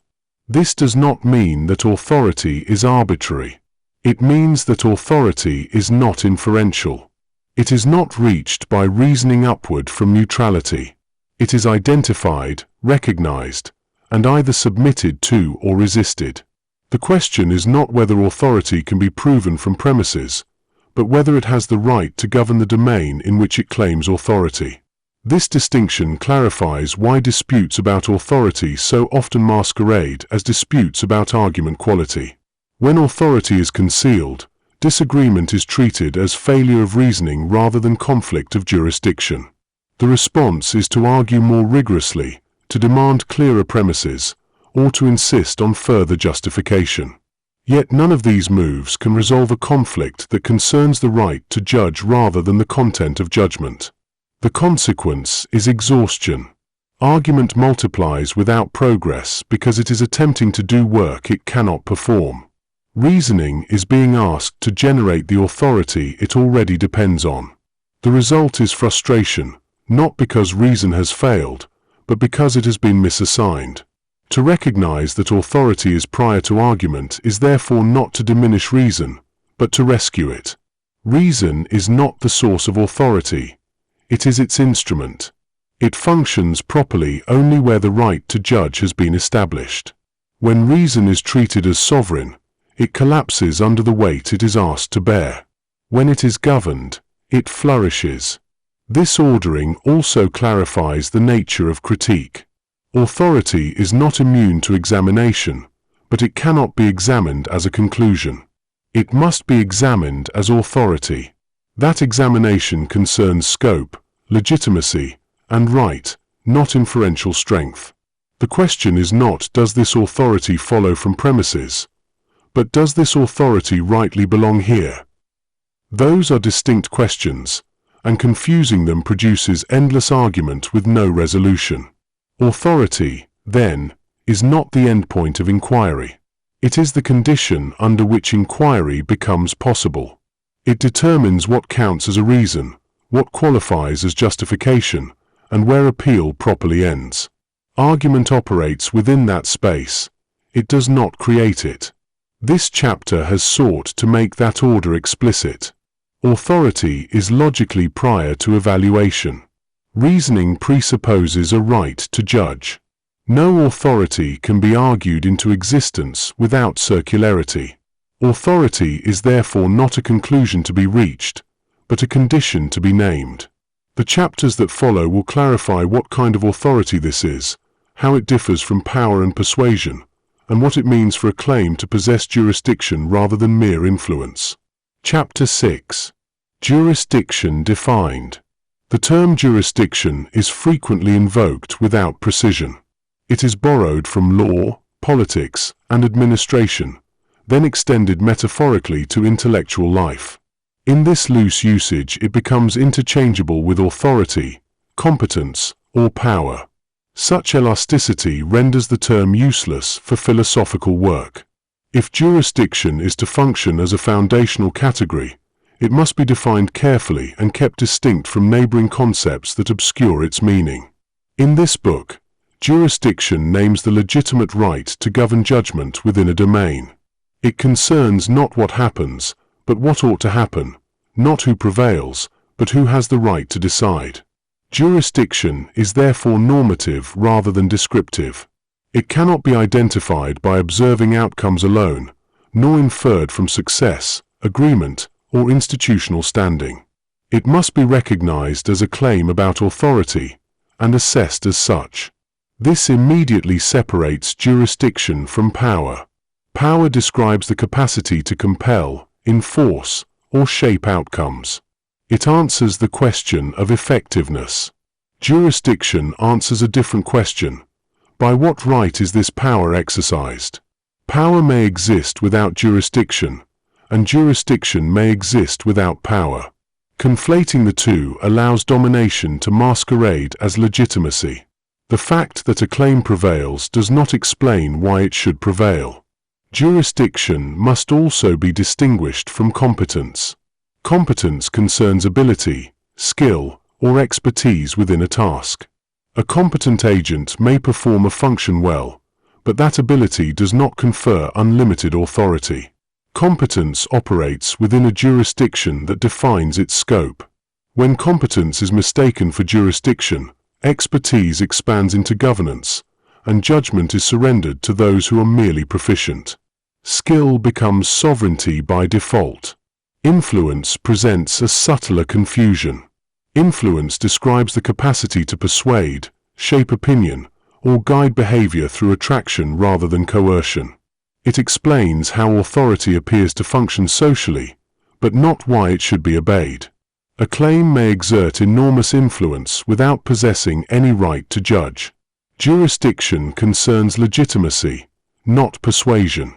This does not mean that authority is arbitrary. It means that authority is not inferential. It is not reached by reasoning upward from neutrality. It is identified, recognized, and either submitted to or resisted. The question is not whether authority can be proven from premises, but whether it has the right to govern the domain in which it claims authority. This distinction clarifies why disputes about authority so often masquerade as disputes about argument quality. When authority is concealed, disagreement is treated as failure of reasoning rather than conflict of jurisdiction. The response is to argue more rigorously, to demand clearer premises, or to insist on further justification. Yet none of these moves can resolve a conflict that concerns the right to judge rather than the content of judgment. The consequence is exhaustion. Argument multiplies without progress because it is attempting to do work it cannot perform. Reasoning is being asked to generate the authority it already depends on. The result is frustration, not because reason has failed, but because it has been misassigned. To recognize that authority is prior to argument is therefore not to diminish reason, but to rescue it. Reason is not the source of authority. It is its instrument. It functions properly only where the right to judge has been established. When reason is treated as sovereign, it collapses under the weight it is asked to bear. When it is governed, it flourishes. This ordering also clarifies the nature of critique. Authority is not immune to examination, but it cannot be examined as a conclusion. It must be examined as authority. That examination concerns scope, legitimacy, and right, not inferential strength. The question is not, does this authority follow from premises, but does this authority rightly belong here? Those are distinct questions, and confusing them produces endless argument with no resolution. Authority, then, is not the endpoint of inquiry. It is the condition under which inquiry becomes possible. It determines what counts as a reason, what qualifies as justification, and where appeal properly ends. Argument operates within that space. It does not create it. This chapter has sought to make that order explicit. Authority is logically prior to evaluation. Reasoning presupposes a right to judge. No authority can be argued into existence without circularity. Authority is therefore not a conclusion to be reached, but a condition to be named. The chapters that follow will clarify what kind of authority this is, how it differs from power and persuasion, and what it means for a claim to possess jurisdiction rather than mere influence. Chapter 6. Jurisdiction defined. The term jurisdiction is frequently invoked without precision. It is borrowed from law, politics, and administration, then extended metaphorically to intellectual life. In this loose usage, it becomes interchangeable with authority, competence, or power. Such elasticity renders the term useless for philosophical work. If jurisdiction is to function as a foundational category, it must be defined carefully and kept distinct from neighboring concepts that obscure its meaning. In this book, jurisdiction names the legitimate right to govern judgment within a domain. It concerns not what happens, but what ought to happen, not who prevails, but who has the right to decide. Jurisdiction is therefore normative rather than descriptive. It cannot be identified by observing outcomes alone, nor inferred from success, agreement, or institutional standing. It must be recognized as a claim about authority, and assessed as such. This immediately separates jurisdiction from power. Power describes the capacity to compel, enforce, or shape outcomes. It answers the question of effectiveness. Jurisdiction answers a different question. By what right is this power exercised? Power may exist without jurisdiction, and jurisdiction may exist without power. Conflating the two allows domination to masquerade as legitimacy. The fact that a claim prevails does not explain why it should prevail. Jurisdiction must also be distinguished from competence. Competence concerns ability, skill, or expertise within a task. A competent agent may perform a function well, but that ability does not confer unlimited authority. Competence operates within a jurisdiction that defines its scope. When competence is mistaken for jurisdiction, expertise expands into governance, and judgment is surrendered to those who are merely proficient. Skill becomes sovereignty by default. Influence presents a subtler confusion. Influence describes the capacity to persuade, shape opinion, or guide behavior through attraction rather than coercion. It explains how authority appears to function socially, but not why it should be obeyed. A claim may exert enormous influence without possessing any right to judge. Jurisdiction concerns legitimacy, not persuasion.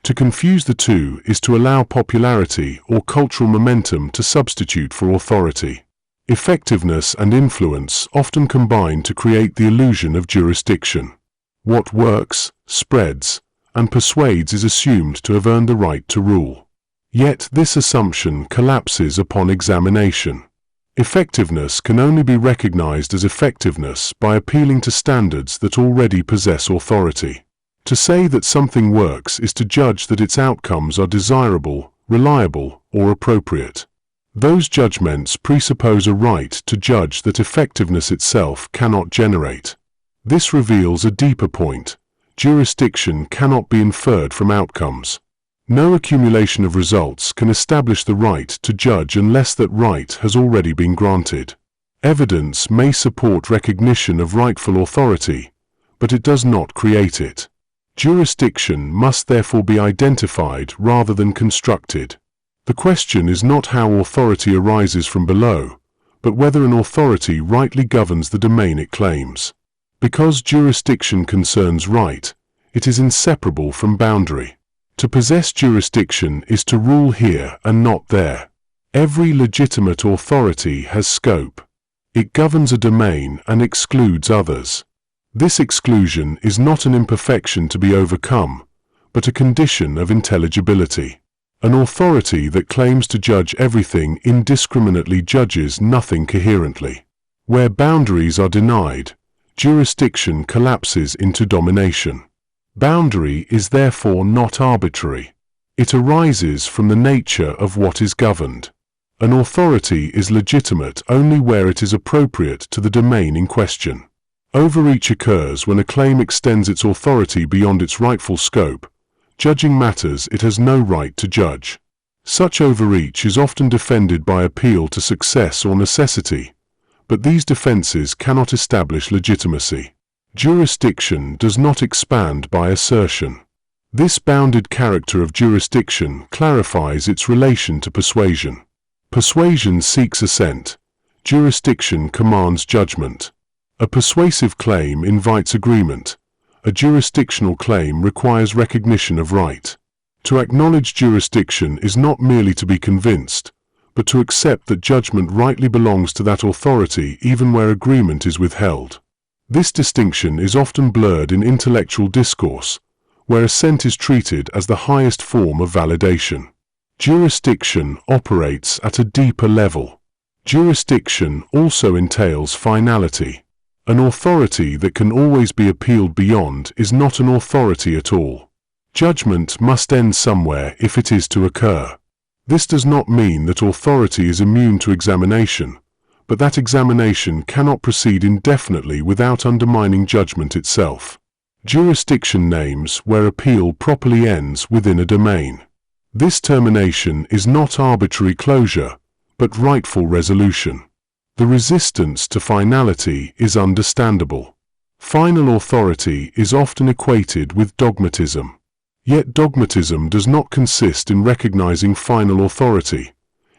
To confuse the two is to allow popularity or cultural momentum to substitute for authority. Effectiveness and influence often combine to create the illusion of jurisdiction. What works, spreads, and persuades is assumed to have earned the right to rule. Yet this assumption collapses upon examination. Effectiveness can only be recognized as effectiveness by appealing to standards that already possess authority. To say that something works is to judge that its outcomes are desirable reliable, or appropriate. Those judgments presuppose a right to judge that effectiveness itself cannot generate. This reveals a deeper point. Jurisdiction cannot be inferred from outcomes. No accumulation of results can establish the right to judge unless that right has already been granted. Evidence may support recognition of rightful authority, but it does not create it. Jurisdiction must therefore be identified rather than constructed. The question is not how authority arises from below, but whether an authority rightly governs the domain it claims. Because jurisdiction concerns right, it is inseparable from boundary. To possess jurisdiction is to rule here and not there. Every legitimate authority has scope. It governs a domain and excludes others. This exclusion is not an imperfection to be overcome, but a condition of intelligibility. An authority that claims to judge everything indiscriminately judges nothing coherently. Where boundaries are denied, jurisdiction collapses into domination. Boundary is therefore not arbitrary. It arises from the nature of what is governed. An authority is legitimate only where it is appropriate to the domain in question. Overreach occurs when a claim extends its authority beyond its rightful scope, judging matters it has no right to judge. Such overreach is often defended by appeal to success or necessity, but these defenses cannot establish legitimacy. Jurisdiction does not expand by assertion. This bounded character of jurisdiction clarifies its relation to persuasion. Persuasion seeks assent. Jurisdiction commands judgment. A persuasive claim invites agreement. A jurisdictional claim requires recognition of right. To acknowledge jurisdiction is not merely to be convinced, but to accept that judgment rightly belongs to that authority even where agreement is withheld. This distinction is often blurred in intellectual discourse, where assent is treated as the highest form of validation. Jurisdiction operates at a deeper level. Jurisdiction also entails finality. An authority that can always be appealed beyond is not an authority at all. Judgment must end somewhere if it is to occur. This does not mean that authority is immune to examination, but that examination cannot proceed indefinitely without undermining judgment itself. Jurisdiction names where appeal properly ends within a domain. This termination is not arbitrary closure, but rightful resolution. The resistance to finality is understandable. Final authority is often equated with dogmatism. Yet dogmatism does not consist in recognizing final authority.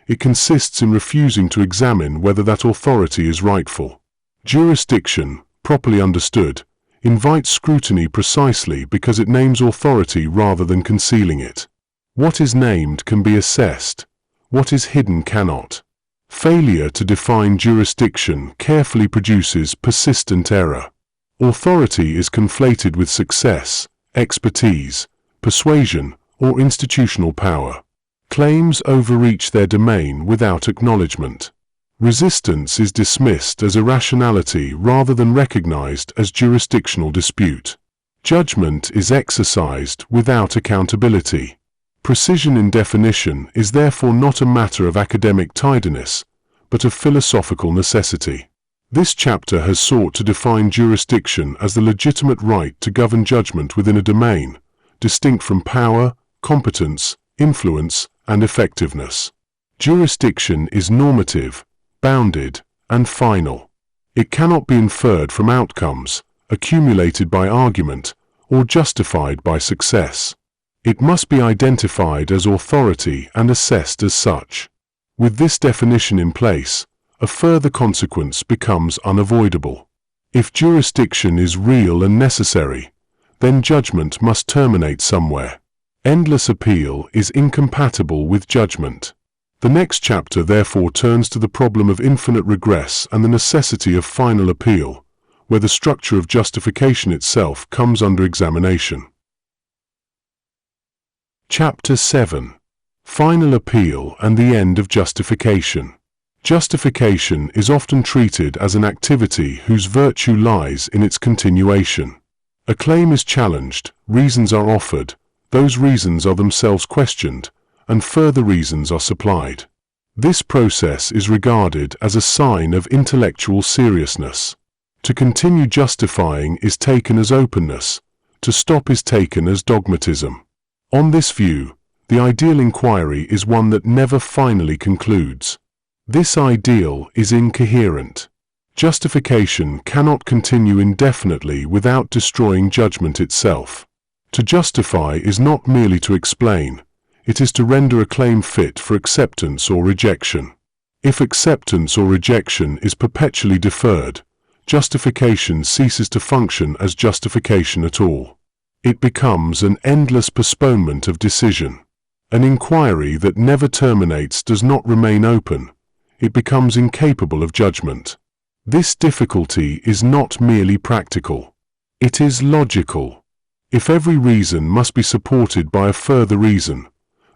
It consists in refusing to examine whether that authority is rightful. Jurisdiction, properly understood, invites scrutiny precisely because it names authority rather than concealing it. What is named can be assessed. What is hidden cannot. Failure to define jurisdiction carefully produces persistent error. Authority is conflated with success, expertise, persuasion, or institutional power. Claims overreach their domain without acknowledgement. Resistance is dismissed as irrationality rather than recognized as jurisdictional dispute. Judgment is exercised without accountability. Precision in definition is therefore not a matter of academic tidiness, but of philosophical necessity. This chapter has sought to define jurisdiction as the legitimate right to govern judgment within a domain, distinct from power, competence, influence, and effectiveness. Jurisdiction is normative, bounded, and final. It cannot be inferred from outcomes, accumulated by argument, or justified by success. It must be identified as authority and assessed as such. With this definition in place, a further consequence becomes unavoidable. If jurisdiction is real and necessary, then judgment must terminate somewhere. Endless appeal is incompatible with judgment. The next chapter therefore turns to the problem of infinite regress and the necessity of final appeal, where the structure of justification itself comes under examination. Chapter 7. Final Appeal and the End of Justification. Justification is often treated as an activity whose virtue lies in its continuation. A claim is challenged, reasons are offered, those reasons are themselves questioned, and further reasons are supplied. This process is regarded as a sign of intellectual seriousness. To continue justifying is taken as openness, to stop is taken as dogmatism. On this view, the ideal inquiry is one that never finally concludes. This ideal is incoherent. Justification cannot continue indefinitely without destroying judgment itself. To justify is not merely to explain, it is to render a claim fit for acceptance or rejection. If acceptance or rejection is perpetually deferred, justification ceases to function as justification at all. It becomes an endless postponement of decision. An inquiry that never terminates does not remain open. It becomes incapable of judgment. This difficulty is not merely practical. It is logical. If every reason must be supported by a further reason,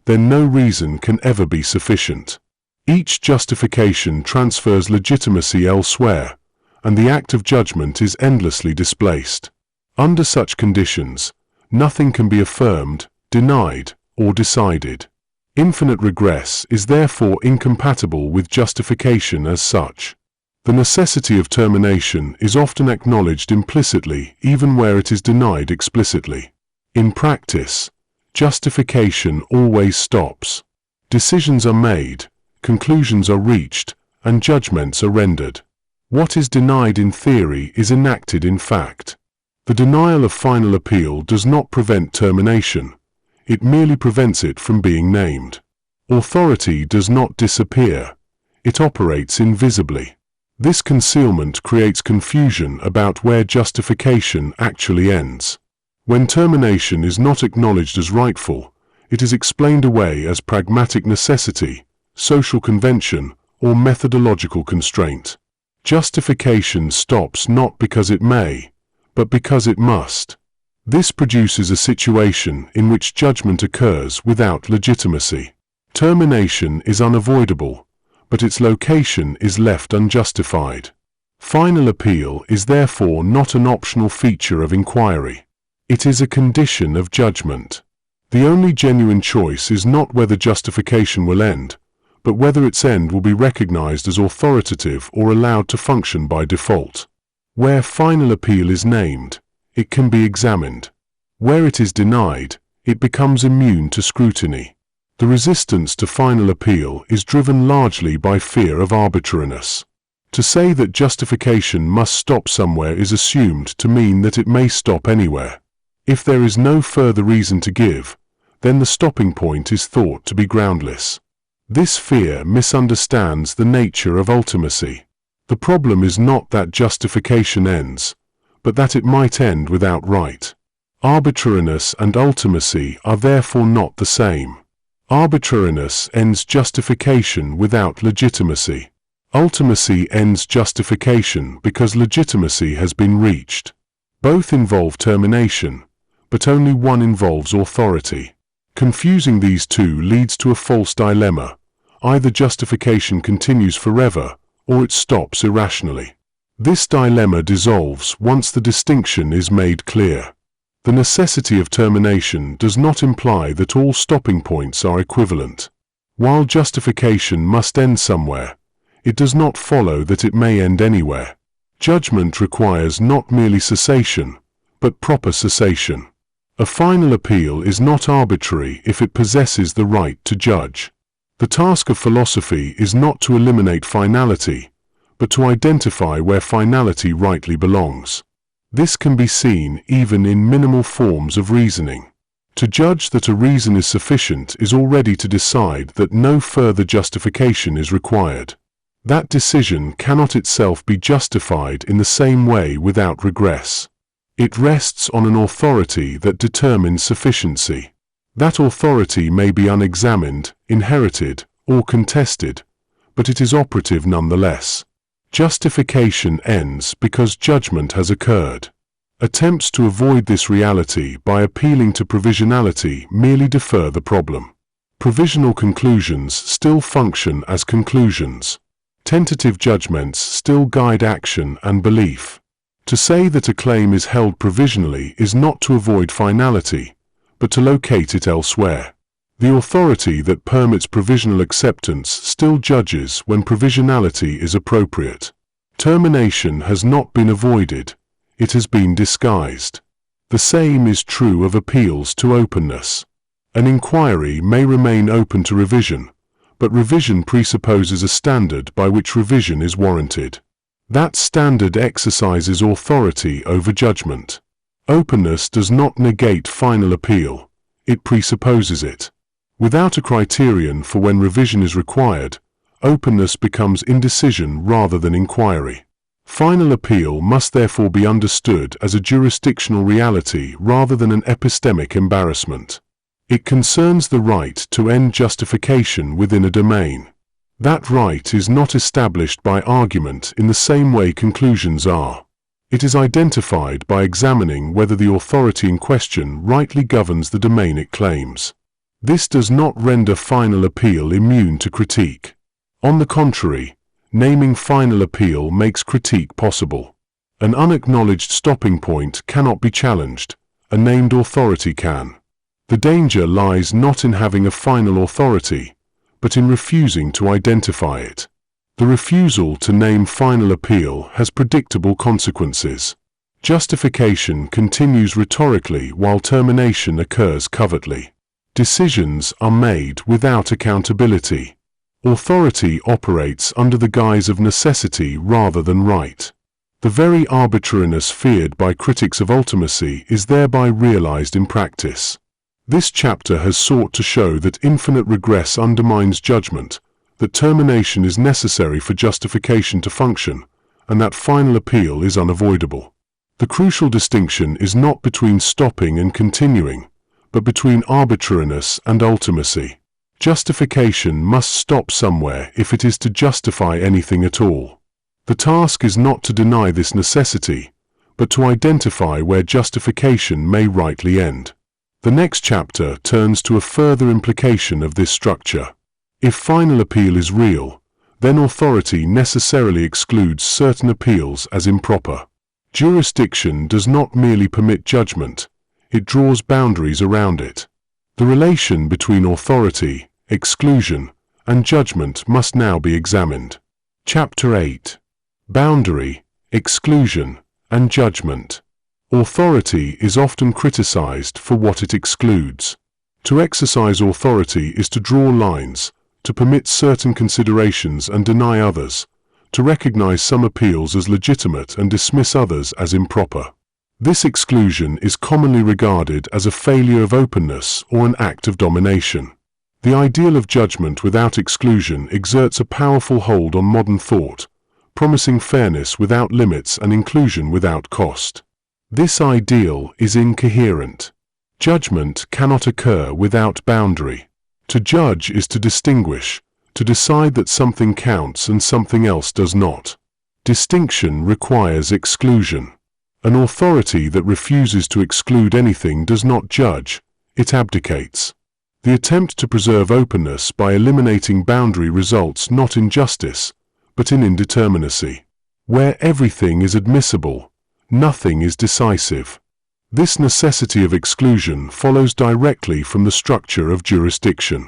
then no reason can ever be sufficient. Each justification transfers legitimacy elsewhere, and the act of judgment is endlessly displaced. Under such conditions, nothing can be affirmed, denied, or decided. Infinite regress is therefore incompatible with justification as such. The necessity of termination is often acknowledged implicitly even where it is denied explicitly. In practice, justification always stops. Decisions are made, conclusions are reached, and judgments are rendered. What is denied in theory is enacted in fact. The denial of final appeal does not prevent termination. It merely prevents it from being named. Authority does not disappear. It operates invisibly. This concealment creates confusion about where justification actually ends. When termination is not acknowledged as rightful, it is explained away as pragmatic necessity, social convention, or methodological constraint. Justification stops not because it may, but because it must. This produces a situation in which judgment occurs without legitimacy. Termination is unavoidable, but its location is left unjustified. Final appeal is therefore not an optional feature of inquiry. It is a condition of judgment. The only genuine choice is not whether justification will end, but whether its end will be recognized as authoritative or allowed to function by default. Where final appeal is named, it can be examined. Where it is denied, it becomes immune to scrutiny. The resistance to final appeal is driven largely by fear of arbitrariness. To say that justification must stop somewhere is assumed to mean that it may stop anywhere. If there is no further reason to give, then the stopping point is thought to be groundless. This fear misunderstands the nature of ultimacy. The problem is not that justification ends, but that it might end without right. Arbitrariness and ultimacy are therefore not the same. Arbitrariness ends justification without legitimacy. Ultimacy ends justification because legitimacy has been reached. Both involve termination, but only one involves authority. Confusing these two leads to a false dilemma. Either justification continues forever, or it stops irrationally. This dilemma dissolves once the distinction is made clear. The necessity of termination does not imply that all stopping points are equivalent. While justification must end somewhere, it does not follow that it may end anywhere. Judgment requires not merely cessation, but proper cessation. A final appeal is not arbitrary if it possesses the right to judge. The task of philosophy is not to eliminate finality, but to identify where finality rightly belongs. This can be seen even in minimal forms of reasoning. To judge that a reason is sufficient is already to decide that no further justification is required. That decision cannot itself be justified in the same way without regress. It rests on an authority that determines sufficiency. That authority may be unexamined, inherited, or contested, but it is operative nonetheless. Justification ends because judgment has occurred. Attempts to avoid this reality by appealing to provisionality merely defer the problem. Provisional conclusions still function as conclusions. Tentative judgments still guide action and belief. To say that a claim is held provisionally is not to avoid finality, but to locate it elsewhere. The authority that permits provisional acceptance still judges when provisionality is appropriate. Termination has not been avoided, it has been disguised. The same is true of appeals to openness. An inquiry may remain open to revision, but revision presupposes a standard by which revision is warranted. That standard exercises authority over judgment. Openness does not negate final appeal, it presupposes it. Without a criterion for when revision is required, openness becomes indecision rather than inquiry. Final appeal must therefore be understood as a jurisdictional reality rather than an epistemic embarrassment. It concerns the right to end justification within a domain. That right is not established by argument in the same way conclusions are. It is identified by examining whether the authority in question rightly governs the domain it claims. This does not render final appeal immune to critique. On the contrary, naming final appeal makes critique possible. An unacknowledged stopping point cannot be challenged, a named authority can. The danger lies not in having a final authority, but in refusing to identify it. The refusal to name final appeal has predictable consequences. Justification continues rhetorically while termination occurs covertly. Decisions are made without accountability. Authority operates under the guise of necessity rather than right. The very arbitrariness feared by critics of ultimacy is thereby realized in practice. This chapter has sought to show that infinite regress undermines judgment, that termination is necessary for justification to function, and that final appeal is unavoidable. The crucial distinction is not between stopping and continuing, but between arbitrariness and ultimacy. Justification must stop somewhere if it is to justify anything at all. The task is not to deny this necessity, but to identify where justification may rightly end. The next chapter turns to a further implication of this structure. If final appeal is real, then authority necessarily excludes certain appeals as improper. Jurisdiction does not merely permit judgment, it draws boundaries around it. The relation between authority, exclusion, and judgment must now be examined. Chapter 8. Boundary, Exclusion, and Judgment. Authority is often criticized for what it excludes. To exercise authority is to draw lines, to permit certain considerations and deny others, to recognize some appeals as legitimate and dismiss others as improper. This exclusion is commonly regarded as a failure of openness or an act of domination. The ideal of judgment without exclusion exerts a powerful hold on modern thought, promising fairness without limits and inclusion without cost. This ideal is incoherent. Judgment cannot occur without boundary. To judge is to distinguish, to decide that something counts and something else does not. Distinction requires exclusion. An authority that refuses to exclude anything does not judge, it abdicates. The attempt to preserve openness by eliminating boundary results not in justice, but in indeterminacy. Where everything is admissible, nothing is decisive. This necessity of exclusion follows directly from the structure of jurisdiction.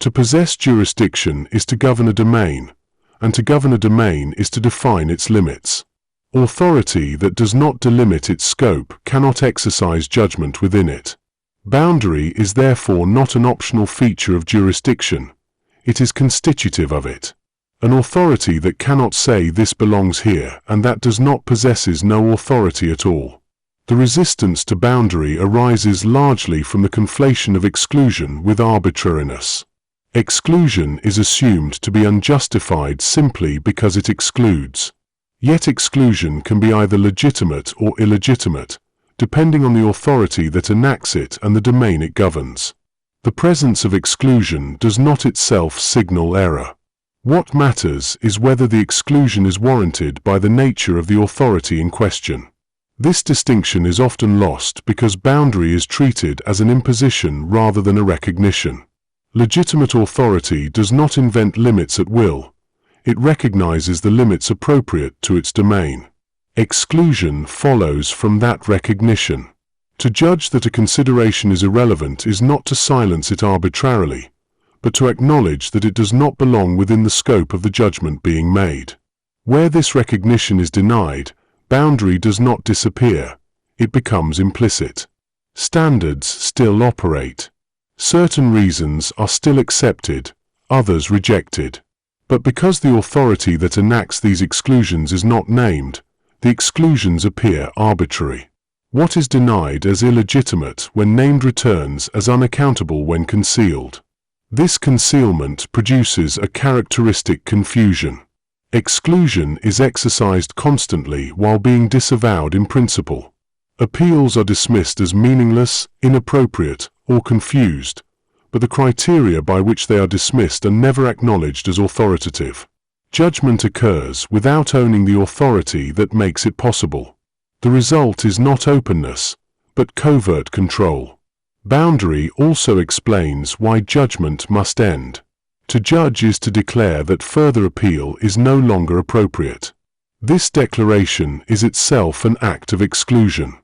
To possess jurisdiction is to govern a domain, and to govern a domain is to define its limits. Authority that does not delimit its scope cannot exercise judgment within it. Boundary is therefore not an optional feature of jurisdiction, it is constitutive of it. An authority that cannot say this belongs here and that does not possesses no authority at all. The resistance to boundary arises largely from the conflation of exclusion with arbitrariness. Exclusion is assumed to be unjustified simply because it excludes. Yet exclusion can be either legitimate or illegitimate, depending on the authority that enacts it and the domain it governs. The presence of exclusion does not itself signal error. What matters is whether the exclusion is warranted by the nature of the authority in question. This distinction is often lost because boundary is treated as an imposition rather than a recognition. Legitimate authority does not invent limits at will. It recognizes the limits appropriate to its domain. Exclusion follows from that recognition. To judge that a consideration is irrelevant is not to silence it arbitrarily, but to acknowledge that it does not belong within the scope of the judgment being made. Where this recognition is denied, boundary does not disappear, it becomes implicit. Standards still operate. Certain reasons are still accepted, others rejected. But because the authority that enacts these exclusions is not named, the exclusions appear arbitrary. What is denied as illegitimate when named returns as unaccountable when concealed. This concealment produces a characteristic confusion. Exclusion is exercised constantly while being disavowed in principle. Appeals are dismissed as meaningless, inappropriate, or confused, but the criteria by which they are dismissed are never acknowledged as authoritative. Judgment occurs without owning the authority that makes it possible. The result is not openness, but covert control. Boundary also explains why judgment must end. To judge is to declare that further appeal is no longer appropriate. This declaration is itself an act of exclusion.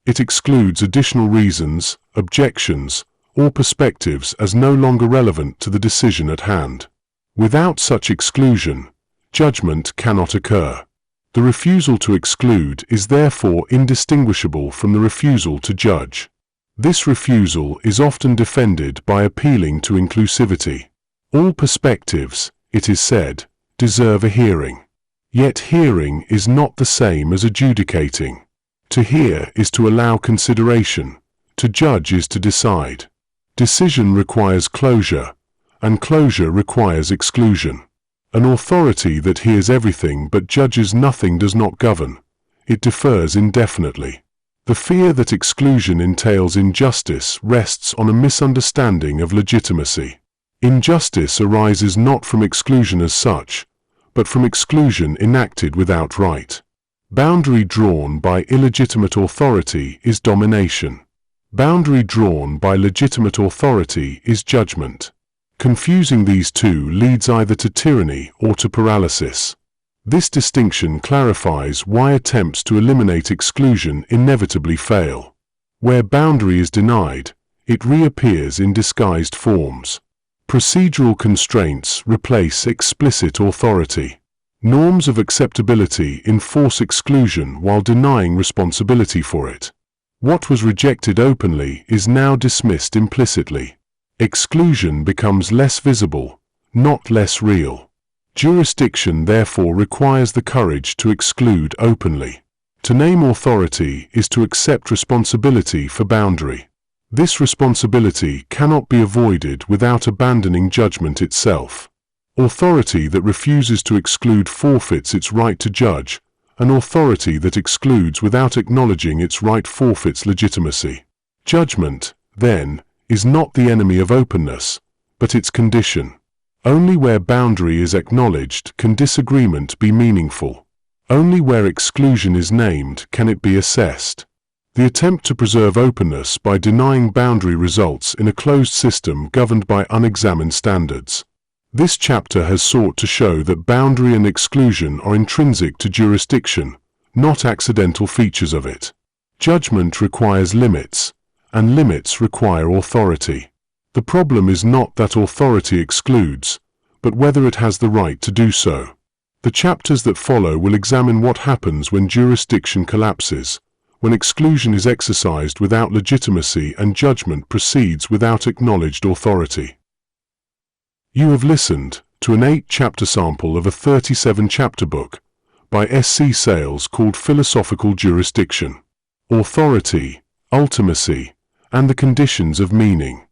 It excludes additional reasons, objections, or perspectives as no longer relevant to the decision at hand. Without such exclusion, judgment cannot occur. The refusal to exclude is therefore indistinguishable from the refusal to judge. This refusal is often defended by appealing to inclusivity. All perspectives, it is said, deserve a hearing. Yet hearing is not the same as adjudicating. To hear is to allow consideration, to judge is to decide. Decision requires closure, and closure requires exclusion. An authority that hears everything but judges nothing does not govern. It differs indefinitely. The fear that exclusion entails injustice rests on a misunderstanding of legitimacy. Injustice arises not from exclusion as such, but from exclusion enacted without right. Boundary drawn by illegitimate authority is domination. Boundary drawn by legitimate authority is judgment. Confusing these two leads either to tyranny or to paralysis. This distinction clarifies why attempts to eliminate exclusion inevitably fail. Where boundary is denied, it reappears in disguised forms. Procedural constraints replace explicit authority. Norms of acceptability enforce exclusion while denying responsibility for it. What was rejected openly is now dismissed implicitly. Exclusion becomes less visible, not less real. Jurisdiction therefore requires the courage to exclude openly. To name authority is to accept responsibility for boundary. This responsibility cannot be avoided without abandoning judgment itself. Authority that refuses to exclude forfeits its right to judge. An authority that excludes without acknowledging its right forfeits legitimacy. Judgment, then, is not the enemy of openness, but its condition. Only where boundary is acknowledged can disagreement be meaningful. Only where exclusion is named can it be assessed. The attempt to preserve openness by denying boundary results in a closed system governed by unexamined standards. This chapter has sought to show that boundary and exclusion are intrinsic to jurisdiction, not accidental features of it. Judgment requires limits, and limits require authority. The problem is not that authority excludes, but whether it has the right to do so. The chapters that follow will examine what happens when jurisdiction collapses, when exclusion is exercised without legitimacy and judgment proceeds without acknowledged authority. You have listened to an 8-chapter sample of a 37-chapter book by S.C. Sayles called Philosophical Jurisdiction, Authority, Ultimacy, and the Conditions of Meaning.